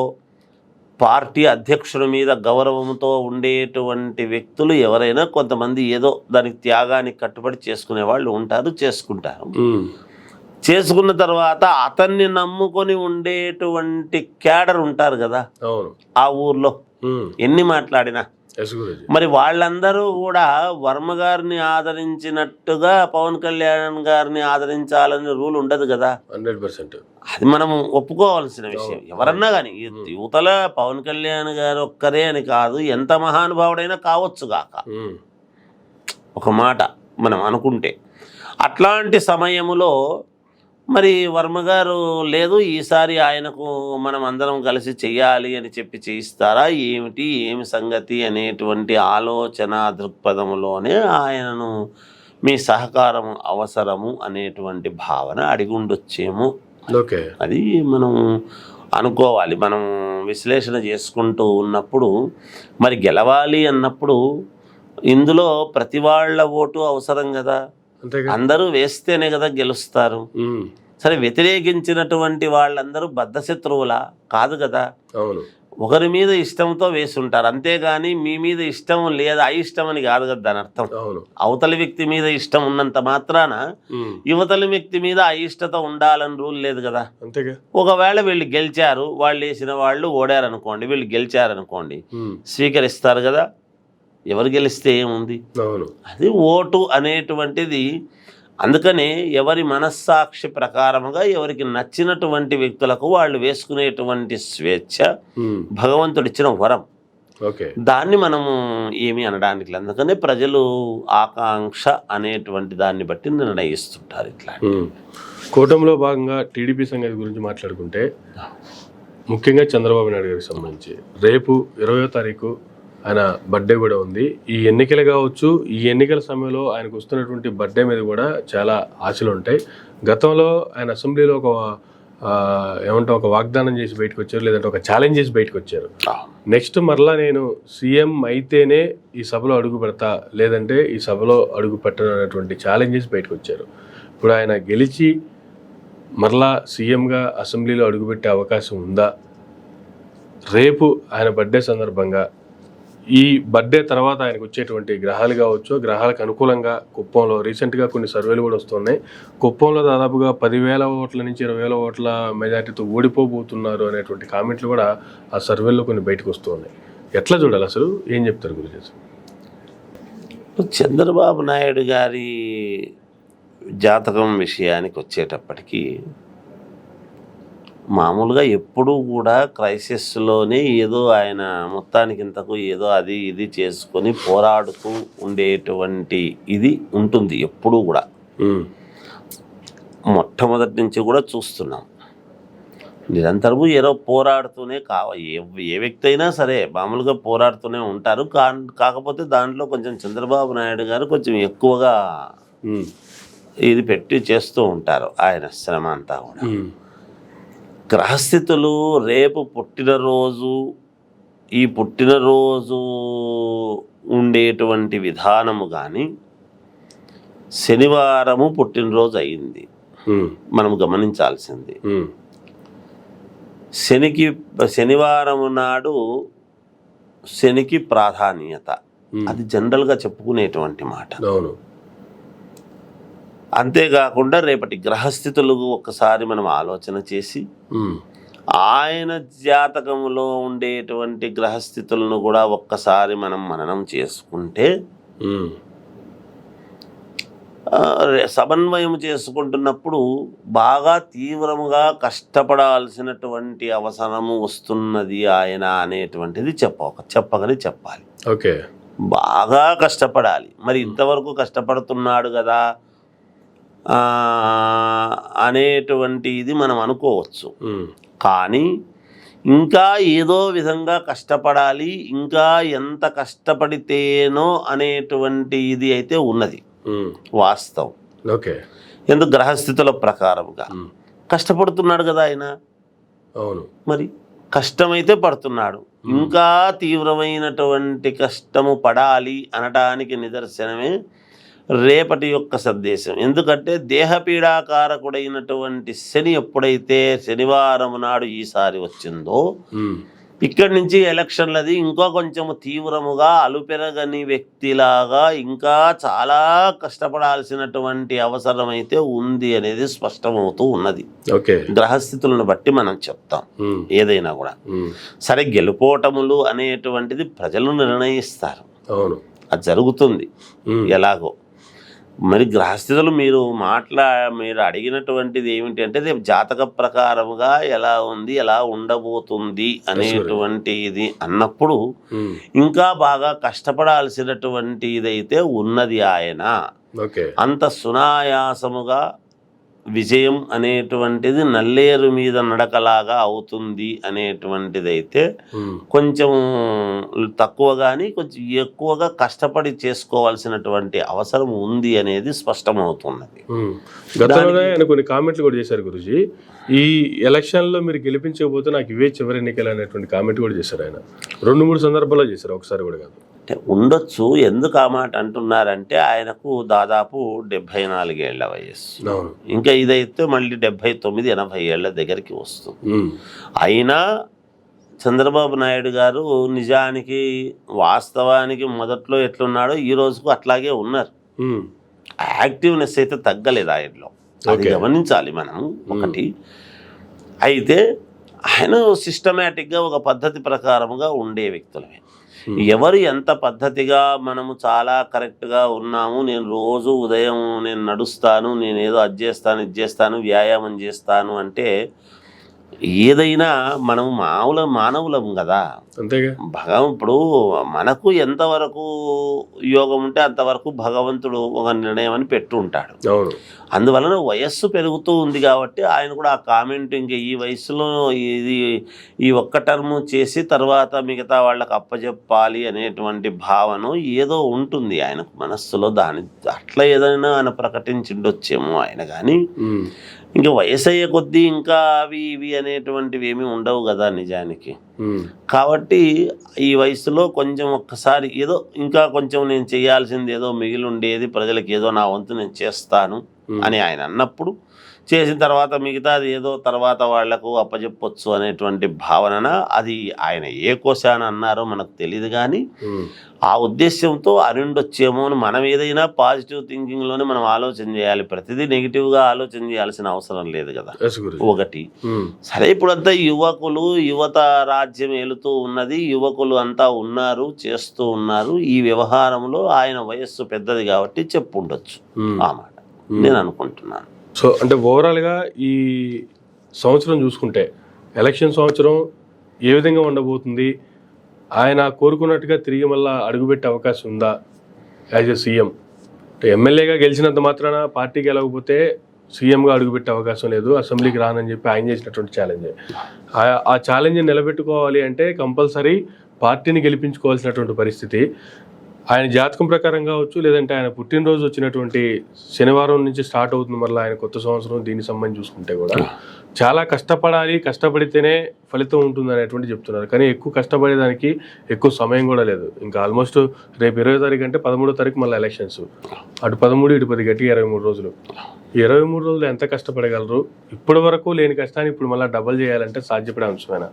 B: పార్టీ అధ్యక్షుడి మీద గౌరవంతో ఉండేటువంటి వ్యక్తులు ఎవరైనా కొంతమంది ఏదో దానికి త్యాగానికి కట్టుబడి చేసుకునే వాళ్ళు ఉంటారు, చేసుకుంటారు. చేసుకున్న తర్వాత అతన్ని నమ్ముకొని ఉండేటువంటి క్యాడర్ ఉంటారు కదా ఆ ఊర్లో, ఎన్ని మాట్లాడినా. మరి వాళ్ళందరూ కూడా వర్మ గారిని ఆదరించినట్టుగా పవన్ కళ్యాణ్ గారిని ఆదరించాలని రూల్ ఉండదు కదా.
A: 100%.
B: అది మనం ఒప్పుకోవాల్సిన విషయం. ఎవరన్నా కానీ యువతల పవన్ కళ్యాణ్ గారు ఒక్కరే అని కాదు, ఎంత మహానుభావుడైనా కావచ్చు గాక, ఒక మాట మనం అనుకుంటే. అట్లాంటి సమయములో మరి వర్మ గారు లేదు, ఈసారి ఆయనకు మనం అందరం కలిసి చెయ్యాలి అని చెప్పి చేయిస్తారా ఏమిటి, ఏమి సంగతి అనేటువంటి ఆలోచన దృక్పథంలోనే ఆయనను మీ సహకారం అవసరము అనేటువంటి భావన అడిగుండొచ్చేమో. అది మనం అనుకోవాలి. మనం విశ్లేషణ చేసుకుంటూ ఉన్నప్పుడు మరి గెలవాలి అన్నప్పుడు ఇందులో ప్రతి వాళ్ళ ఓటు అవసరం కదా, అందరూ వేస్తేనే కదా గెలుస్తారు. సరే, వ్యతిరేకించినటువంటి వాళ్ళందరూ బద్ధశత్రువులా కాదు కదా, ఒకరి మీద ఇష్టంతో వేసుంటారు, అంతేగాని మీ మీద ఇష్టం లేదా అయిష్టం అని కాదు కదా దాని అర్థం. అవతలి వ్యక్తి మీద ఇష్టం ఉన్నంత మాత్రాన యువతలి వ్యక్తి మీద అయిష్టత ఉండాలని రూల్ లేదు కదా. ఒకవేళ వీళ్ళు గెలిచారు, వాళ్ళు వేసిన వాళ్ళు ఓడారనుకోండి, వీళ్ళు గెలిచారనుకోండి, స్వీకరిస్తారు కదా. ఎవరు గెలిస్తే ఏముంది, అది ఓటు అనేటువంటిది. అందుకనే ఎవరి మనస్సాక్షి ప్రకారముగా ఎవరికి నచ్చినటువంటి వ్యక్తులకు వాళ్ళు వేసుకునేటువంటి స్వేచ్ఛ భగవంతుడు ఇచ్చిన వరం. దాన్ని మనము ఏమి అనడానికి లేదు. అందుకనే ప్రజలు ఆకాంక్ష అనేటువంటి దాన్ని బట్టి నిర్ణయిస్తుంటారు. ఇట్లా
A: కూటమిలో భాగంగా టీడీపీ సంగతి గురించి మాట్లాడుకుంటే, ముఖ్యంగా చంద్రబాబు నాయుడు గారికి సంబంధించి రేపు 20వ తారీఖు ఆయన బర్త్డే కూడా ఉంది. ఈ ఎన్నికలు కావచ్చు, ఈ ఎన్నికల సమయంలో ఆయనకు వస్తున్నటువంటి బర్త్డే మీద కూడా చాలా ఆశలు ఉంటాయి. గతంలో ఆయన అసెంబ్లీలో ఒక వాగ్దానం చేసి బయటకు వచ్చారు, లేదంటే ఒక ఛాలెంజ్ చేసి బయటకు వచ్చారు. నెక్స్ట్ మరలా నేను సీఎం అయితేనే ఈ సభలో అడుగు పెడతా, లేదంటే ఈ సభలో అడుగు పెట్టను అనేటువంటి ఛాలెంజ్ చేసి బయటకు వచ్చారు. ఇప్పుడు ఆయన గెలిచి మరలా సీఎంగా అసెంబ్లీలో అడుగుపెట్టే అవకాశం ఉందా? రేపు ఆయన బర్త్డే సందర్భంగా ఈ బర్త్డే తర్వాత ఆయనకు వచ్చేటువంటి గ్రహాలు కావచ్చు, గ్రహాలకు అనుకూలంగా కుప్పంలో రీసెంట్గా కొన్ని సర్వేలు కూడా వస్తున్నాయి. కుప్పంలో దాదాపుగా 10,000 ఓట్ల నుంచి 20,000 ఓట్ల మెజార్టీతో ఓడిపోబోతున్నారు అనేటువంటి కామెంట్లు కూడా ఆ సర్వేల్లో కొన్ని బయటకు వస్తున్నాయి. ఎట్లా చూడాలి అసలు? ఏం చెప్తారు గురించి?
B: చంద్రబాబు నాయుడు గారి జాతకం విషయానికి వచ్చేటప్పటికి మామూలుగా ఎప్పుడూ కూడా క్రైసిస్లోనే ఏదో ఆయన మొత్తానికి ఇంతకు ఏదో అది ఇది చేసుకొని పోరాడుతూ ఉండేటువంటి ఇది ఉంటుంది ఎప్పుడూ కూడా. మొట్టమొదటి నుంచి కూడా చూస్తున్నాం. నిరంతరము ఏదో పోరాడుతూనే ఏ వ్యక్తి అయినా సరే మామూలుగా పోరాడుతూనే ఉంటారు. కాకపోతే దాంట్లో కొంచెం చంద్రబాబు నాయుడు గారు కొంచెం ఎక్కువగా ఇది పెట్టి చేస్తూ ఉంటారు ఆయన శ్రమ అంతా కూడా. గ్రహస్థితులు రేపు పుట్టినరోజు, ఈ పుట్టినరోజు ఉండేటువంటి విధానము కానీ శనివారము పుట్టినరోజు అయింది మనం గమనించాల్సింది. శనివారం నాడు శనికి ప్రాధాన్యత, అది జనరల్గా చెప్పుకునేటువంటి మాట. అంతేకాకుండా రేపటి గ్రహస్థితులు ఒక్కసారి మనం ఆలోచన చేసి ఆయన జాతకంలో ఉండేటువంటి గ్రహస్థితులను కూడా ఒక్కసారి మనం మననం చేసుకుంటే సమన్వయం చేసుకుంటున్నప్పుడు బాగా తీవ్రముగా కష్టపడాల్సినటువంటి అవసరము వస్తున్నది ఆయన అనేటువంటిది చెప్పగని చెప్పాలి.
A: ఓకే,
B: బాగా కష్టపడాలి. మరి ఇంతవరకు కష్టపడుతున్నాడు కదా అనేటువంటి ఇది మనం అనుకోవచ్చు. కానీ ఇంకా ఏదో విధంగా కష్టపడాలి, ఇంకా ఎంత కష్టపడితేనో అనేటువంటి ఇది అయితే ఉన్నది వాస్తవం.
A: ఓకే,
B: ఎందుకు గ్రహస్థితుల ప్రకారంగా కష్టపడుతున్నాడు కదా ఆయన.
A: అవును,
B: మరి కష్టమైతే పడుతున్నాడు, ఇంకా తీవ్రమైనటువంటి కష్టము పడాలి అనటానికి నిదర్శనమే రేపటి యొక్క సందేశం. ఎందుకంటే దేహపీడాకారకుడైనటువంటి శని ఎప్పుడైతే శనివారం నాడు ఈసారి వచ్చిందో ఇక్కడి నుంచి ఎలక్షన్లది ఇంకా కొంచెము తీవ్రముగా అలుపెరగని వ్యక్తిలాగా ఇంకా చాలా కష్టపడాల్సినటువంటి అవసరం అయితే ఉంది అనేది స్పష్టమవుతూ ఉన్నది. గ్రహస్థితులను బట్టి మనం చెప్తాం ఏదైనా కూడా. సరే, గెలుపోటములు అనేటువంటిది ప్రజలు నిర్ణయిస్తారు, అది జరుగుతుంది ఎలాగో. మరి గ్రహస్థితులు మీరు అడిగినటువంటిది ఏమిటి అంటే రేపు జాతక ప్రకారముగా ఎలా ఉంది, ఎలా ఉండబోతుంది అనేటువంటి ఇది అన్నప్పుడు ఇంకా బాగా కష్టపడాల్సినటువంటి ఇదైతే ఉన్నది ఆయన. అంత సునాయాసముగా విజయం అనేటువంటిది నల్లేరు మీద నడకలాగా అవుతుంది అనేటువంటిది అయితే కొంచెం తక్కువ కానీ కొంచెం ఎక్కువగా కష్టపడి చేసుకోవాల్సినటువంటి అవసరం ఉంది అనేది స్పష్టమవుతున్నది.
A: గతంలో ఆయన కొన్ని కామెంట్లు కూడా చేశారు గురుజీ. ఈ ఎలక్షన్లో మీరు గెలిపించకపోతే నాకు ఇవే చివరి ఎన్నికలు అనేటువంటి కామెంట్ కూడా చేశారు ఆయన. 2-3 సందర్భాల్లో చేశారు, ఒకసారి కూడా కాదు.
B: ఉండొచ్చు. ఎందుకు ఆ మాట అంటున్నారంటే ఆయనకు దాదాపు 74 ఏళ్ల వయస్సు, ఇంకా ఇదైతే మళ్ళీ 79-80 ఏళ్ల దగ్గరికి వస్తుంది. అయినా చంద్రబాబు నాయుడు గారు నిజానికి వాస్తవానికి మొదట్లో ఎట్లున్నాడో ఈ రోజుకు అట్లాగే ఉన్నారు. యాక్టివ్నెస్ అయితే తగ్గలేదు ఆయనలో, అది గమనించాలి మనం ఒకటి. అయితే ఆయన సిస్టమేటిక్గా ఒక పద్ధతి ప్రకారముగా ఉండే వ్యక్తులమే. ఎవరు ఎంత పద్ధతిగా మనము చాలా కరెక్ట్గా ఉన్నాము, నేను రోజు ఉదయం నేను నడుస్తాను, నేను ఏదో అది చేస్తాను ఇది చేస్తాను వ్యాయామం చేస్తాను అంటే ఏదైనా మనము మానవులం కదా. ఇప్పుడు మనకు ఎంతవరకు యోగం ఉంటే అంతవరకు భగవంతుడు ఒక నిర్ణయం అని పెట్టు ఉంటాడు. అందువలన వయస్సు పెరుగుతూ ఉంది కాబట్టి ఆయన కూడా ఆ కామెంట్ ఇంకా ఈ వయసులో ఈ ఒక్క టర్మ్ చేసి తర్వాత మిగతా వాళ్ళకి అప్పచెప్పాలి అనేటువంటి భావన ఏదో ఉంటుంది ఆయనకు మనస్సులో. అట్లా ఏదైనా ఆయన ప్రకటించిండొచ్చేమో ఆయన. కానీ ఇంకా వయసు అయ్యే కొద్దీ ఇంకా అవి ఇవి అనేటువంటివి ఏమీ ఉండవు కదా నిజానికి. కాబట్టి ఈ వయసులో కొంచెం ఒక్కసారి ఏదో ఇంకా కొంచెం నేను చేయాల్సింది ఏదో మిగిలి ఉండేది, ప్రజలకు ఏదో నా వంతు నేను చేస్తాను అని ఆయన అన్నప్పుడు చేసిన తర్వాత మిగతాది ఏదో తర్వాత వాళ్లకు అప్పచెప్పొచ్చు అనేటువంటి భావన అది ఆయన ఏ కోశాన అన్నారో మనకు తెలియదు. కానీ ఆ ఉద్దేశంతో అరుండొచ్చేమో అని మనం ఏదైనా పాజిటివ్ థింకింగ్లోనే మనం ఆలోచన చేయాలి. ప్రతిదీ నెగిటివ్గా ఆలోచన చేయాల్సిన అవసరం లేదు కదా. ఒకటి సరే, ఇప్పుడంతా యువత రాజ్యం ఏలుతూ ఉన్నది, యువకులు అంతా ఉన్నారు, చేస్తూ ఉన్నారు. ఈ వ్యవహారంలో ఆయన వయస్సు పెద్దది కాబట్టి చెప్పుండొచ్చు ఆ మాట నేను అనుకుంటున్నాను.
A: సో అంటే ఓవరాల్గా ఈ సంవత్సరం చూసుకుంటే ఎలక్షన్ సంవత్సరం ఏ విధంగా ఉండబోతుంది, ఆయన కోరుకున్నట్టుగా తిరిగి మళ్ళీ అడుగుపెట్టే అవకాశం ఉందా యాజ్ ఎ సీఎం? అంటే ఎమ్మెల్యేగా గెలిచినంత మాత్రాన పార్టీకి వెళ్ళకపోతే సీఎంగా అడుగుపెట్టే అవకాశం లేదు, అసెంబ్లీకి రానని చెప్పి ఆయన చేసినటువంటి ఛాలెంజ్. ఆ ఛాలెంజ్ నిలబెట్టుకోవాలి అంటే కంపల్సరీ పార్టీని గెలిపించుకోవాల్సినటువంటి పరిస్థితి. ఆయన జాతకం ప్రకారం కావచ్చు, లేదంటే ఆయన పుట్టినరోజు వచ్చినటువంటి శనివారం నుంచి స్టార్ట్ అవుతుంది మళ్ళీ ఆయన కొత్త సంవత్సరం. దీనికి సంబంధించి చూసుకుంటే కూడా చాలా కష్టపడాలి, కష్టపడితేనే ఫలితం ఉంటుంది అనేటువంటి చెప్తున్నారు. కానీ ఎక్కువ కష్టపడేదానికి ఎక్కువ సమయం కూడా లేదు. ఇంకా ఆల్మోస్ట్ రేపు 20 తారీఖు అంటే 13వ తారీఖు మళ్ళీ ఎలక్షన్స్, అటు 13 ఇటు 10 గట్టిగా 23 రోజులు. ఈ 23 రోజులు ఎంత కష్టపడగలరు? ఇప్పటి వరకు లేని కష్టాన్ని ఇప్పుడు మళ్ళీ డబల్ చేయాలంటే సాధ్యపడే అంశమేనా?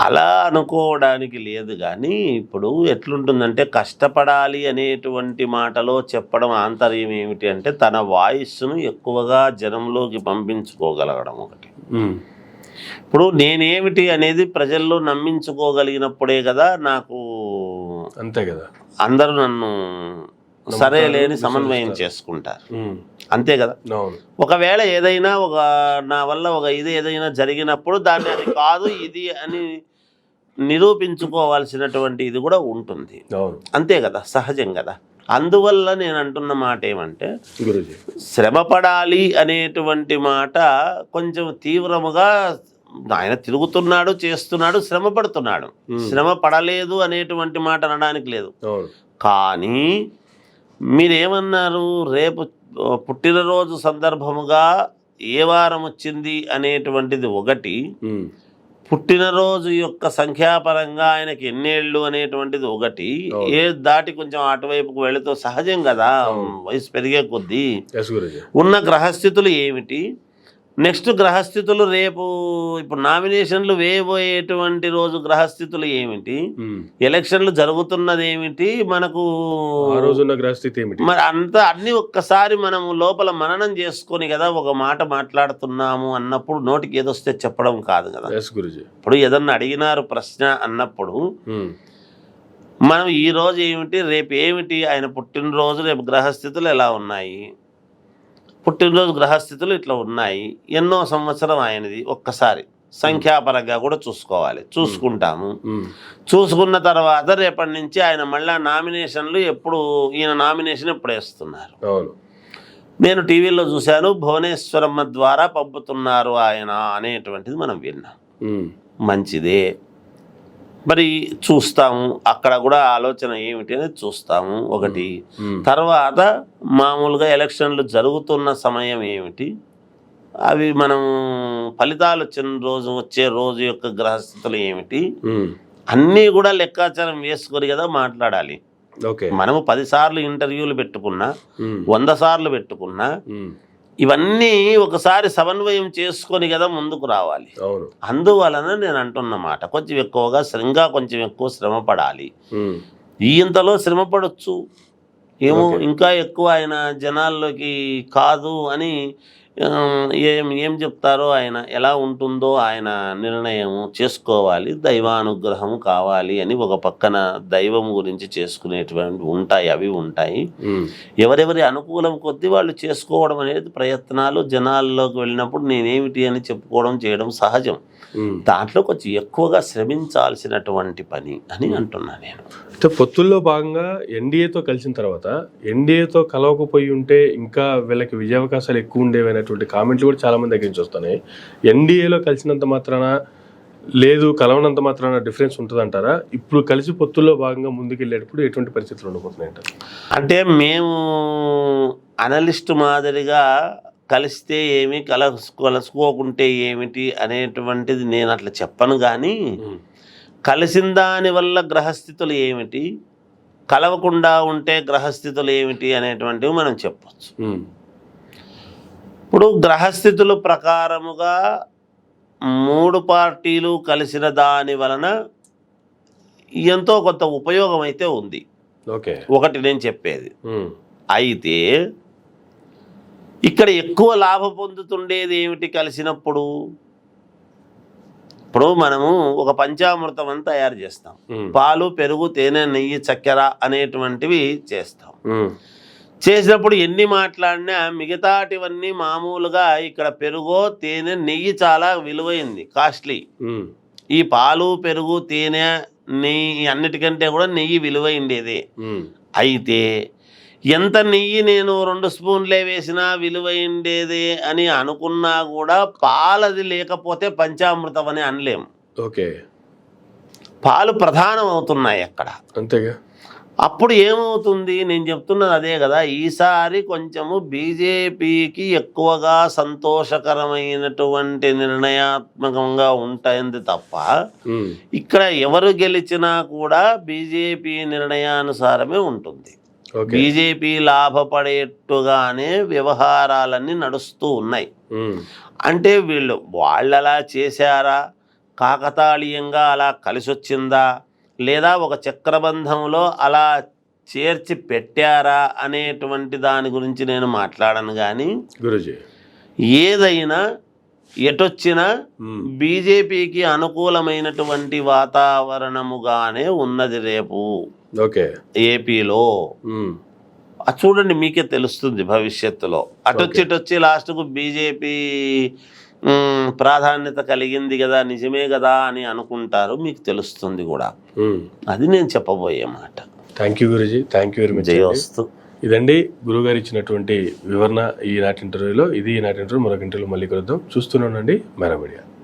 B: అలా అనుకోవడానికి లేదు. కానీ ఇప్పుడు ఎట్లుంటుందంటే కష్టపడాలి అనేటువంటి మాటలో చెప్పడం ఆంతర్యం ఏమిటి అంటే తన వాయిస్ను ఎక్కువగా జనంలోకి పంపించుకోగలగడం ఒకటి. ఇప్పుడు నేనేమిటి అనేది ప్రజల్లో నమ్మించుకోగలిగినప్పుడే కదా నాకు
A: అంతే కదా
B: అందరూ నన్ను సరే లేని సమన్వయం చేసుకుంటారు. అంతే కదా. ఒకవేళ ఏదైనా నా వల్ల ఇది ఏదైనా జరిగినప్పుడు దాన్ని అది కాదు ఇది అని నిరూపించుకోవాల్సినటువంటి ఇది కూడా ఉంటుంది. అంతే కదా, సహజం కదా. అందువల్ల నేను అంటున్న మాట ఏమంటే శ్రమపడాలి అనేటువంటి మాట కొంచెం తీవ్రముగా ఆయన తిరుగుతున్నాడు, చేస్తున్నాడు, శ్రమ పడుతున్నాడు. శ్రమ పడలేదు అనేటువంటి మాట అనడానికి లేదు. కానీ మీరేమన్నారు, రేపు పుట్టినరోజు సందర్భముగా ఏ వారం వచ్చింది అనేటువంటిది ఒకటి, పుట్టినరోజు యొక్క సంఖ్యాపరంగా ఆయనకి ఎన్నేళ్ళు అనేటువంటిది ఒకటి. ఏ దాటి కొంచెం అటువైపుకు వెళుతూ సహజం కదా, వయసు పెరిగే కొద్దీ ఉన్న గ్రహస్థితులు ఏమిటి, నెక్స్ట్ గ్రహస్థితులు రేపు ఇప్పుడు నామినేషన్లు వేయబోయేటువంటి రోజు గ్రహస్థితులు ఏమిటి, ఎలక్షన్లు జరుగుతున్నది ఏమిటి, మనకు
A: గ్రహస్థితి ఏమిటి,
B: మరి అంతా అన్ని ఒక్కసారి మనం లోపల మననం చేసుకొని కదా ఒక మాట మాట్లాడుతున్నాము అన్నప్పుడు నోటికి ఏదొస్తే చెప్పడం కాదు కదా. ఇప్పుడు ఏదన్నా అడిగినారు ప్రశ్న అన్నప్పుడు మనం ఈ రోజు ఏమిటి, రేపు ఏమిటి, ఆయన పుట్టినరోజు రేపు గ్రహస్థితులు ఎలా ఉన్నాయి, పుట్టినరోజు గ్రహస్థితులు ఇట్లా ఉన్నాయి, ఎన్నో సంవత్సరం ఆయనది, ఒక్కసారి సంఖ్యాపరంగా కూడా చూసుకోవాలి. చూసుకుంటాము. చూసుకున్న తర్వాత రేపటి నుంచి ఆయన మళ్ళా నామినేషన్లు ఈయన నామినేషన్ ఎప్పుడు వేస్తున్నారు. నేను టీవీలో చూశాను, భువనేశ్వరమ్మ ద్వారా పంపుతున్నారు ఆయన అనేటువంటిది మనం విన్నాం. మంచిదే, మరి చూస్తాము. అక్కడ కూడా ఆలోచన ఏమిటి అనేది చూస్తాము ఒకటి. తర్వాత మామూలుగా ఎలక్షన్లు జరుగుతున్న సమయం ఏమిటి, అవి మనం ఫలితాలు వచ్చిన వచ్చే రోజు యొక్క గ్రహస్థితులు ఏమిటి, అన్నీ కూడా లెక్కాచారం వేసుకొని కదా మాట్లాడాలి. మనము 10 సార్లు ఇంటర్వ్యూలు పెట్టుకున్నా, 100 సార్లు పెట్టుకున్నా, ఇవన్నీ ఒకసారి సమన్వయం చేసుకొని కదా ముందుకు రావాలి. అందువలన నేను అంటున్న మాట కొంచెం ఎక్కువ శ్రమ పడాలి. ఇంతలో శ్రమ పడవచ్చు ఏమో, ఇంకా ఎక్కువ ఆయన జనాల్లోకి కాదు అని ఏం చెప్తారో, ఆయన ఎలా ఉంటుందో ఆయన నిర్ణయం చేసుకోవాలి. దైవానుగ్రహం కావాలి అని ఒక పక్కన దైవం గురించి చేసుకునేటువంటి ఉంటాయి, అవి ఉంటాయి. ఎవరెవరి అనుకూలం కొద్దీ వాళ్ళు చేసుకోవడం అనేది ప్రయత్నాలు. జనాల్లోకి వెళ్ళినప్పుడు నేనేమిటి అని చెప్పుకోవడం చేయడం సహజం. దాంట్లో కొంచెం ఎక్కువగా శ్రమించాల్సినటువంటి పని అని అంటున్నా నేను.
A: పొత్తుల్లో భాగంగా ఎన్డీఏతో కలిసిన తర్వాత ఎన్డీఏతో కలవకపోయి ఉంటే ఇంకా వీళ్ళకి విజయావకాశాలు ఎక్కువ ఉండేవి అనేటువంటి కామెంట్లు కూడా చాలా మంది దగ్గర నుంచి వస్తున్నాయి. ఎన్డీఏలో కలిసినంత మాత్రాన లేదు, కలవనంత మాత్రాన డిఫరెన్స్ ఉంటుందంటారా? ఇప్పుడు కలిసి పొత్తుల్లో భాగంగా ముందుకెళ్ళేటప్పుడు ఎటువంటి పరిస్థితులు ఉండబోతున్నాయంట?
B: అంటే మేము అనలిస్ట్ మాదిరిగా కలిస్తే ఏమి, కలుసుకోకుంటే ఏమిటి అనేటువంటిది నేను అట్లా చెప్పను. కానీ కలిసిన దాని వల్ల గ్రహస్థితులు ఏమిటి, కలవకుండా ఉంటే గ్రహస్థితులు ఏమిటి అనేటువంటివి మనం చెప్పచ్చు. ఇప్పుడు గ్రహస్థితుల ప్రకారముగా 3 పార్టీలు కలిసిన దాని వలన ఎంతో కొంత ఉపయోగం అయితే ఉంది.
A: ఓకే.
B: ఒకటి నేను చెప్పేది. అయితే ఇక్కడ ఎక్కువ లాభం పొందుతుండేది ఏమిటి కలిసినప్పుడు? ఇప్పుడు మనము ఒక పంచామృతం అని తయారు చేస్తాం. పాలు, పెరుగు, తేనె, నెయ్యి, చక్కెర అనేటువంటివి చేస్తాం. చేసినప్పుడు ఎన్ని మాట్లాడినా మిగతాటివన్నీ మామూలుగా ఇక్కడ పెరుగో, తేనె, నెయ్యి చాలా విలువైంది, కాస్ట్లీ. ఈ పాలు, పెరుగు, తేనె, నెయ్యి అన్నిటికంటే కూడా నెయ్యి విలువైండేది. అయితే ఎంత నెయ్యి నేను 2 స్పూన్లే వేసినా విలువైండేది అని అనుకున్నా కూడా పాలది లేకపోతే పంచామృతం అని అనలేము.
A: ఓకే.
B: పాలు ప్రధానం అవుతున్నాయి అక్కడ.
A: అంతేగా.
B: అప్పుడు ఏమవుతుంది? నేను చెప్తున్నది అదే కదా. ఈసారి కొంచెము బీజేపీకి ఎక్కువగా సంతోషకరమైనటువంటి నిర్ణయాత్మకంగా ఉంటాయింది తప్ప ఇక్కడ ఎవరు గెలిచినా కూడా బీజేపీ నిర్ణయానుసారమే ఉంటుంది. బీజేపీ లాభపడేట్టుగానే వ్యవహారాలన్నీ నడుస్తూ ఉన్నాయి. అంటే వాళ్ళు అలా చేశారా, కాకతాళీయంగా అలా కలిసి వచ్చిందా, లేదా ఒక చక్రబంధంలో అలా చేర్చి పెట్టారా అనేటువంటి దాని గురించి నేను మాట్లాడను. కానీ
A: గురూజీ
B: ఏదైనా ఎటొచ్చినా బీజేపీకి అనుకూలమైనటువంటి వాతావరణముగానే ఉన్నది రేపు.
A: ఓకే.
B: ఏపీలో చూడండి, మీకే తెలుస్తుంది భవిష్యత్తులో. అటొచ్చి లాస్ట్కు బీజేపీ ప్రాధాన్యత కలిగింది కదా, నిజమే కదా అని అనుకుంటారు. మీకు తెలుస్తుంది కూడా. అది నేను చెప్పబోయే మాట.
A: థ్యాంక్ యూ గురూజీ. Thank you very much.
B: జయోస్తు.
A: ఇదండి గురుగారు ఇచ్చినటువంటి వివరణ ఈనాటి ఇంటర్వ్యూలో. ఇది ఈనాటి ఇంటర్వ్యూ. మరొక ఇంటర్వ్యూలో మళ్ళీ కలుద్దాం. చూస్తూనే ఉండండి మెరా మీడియా.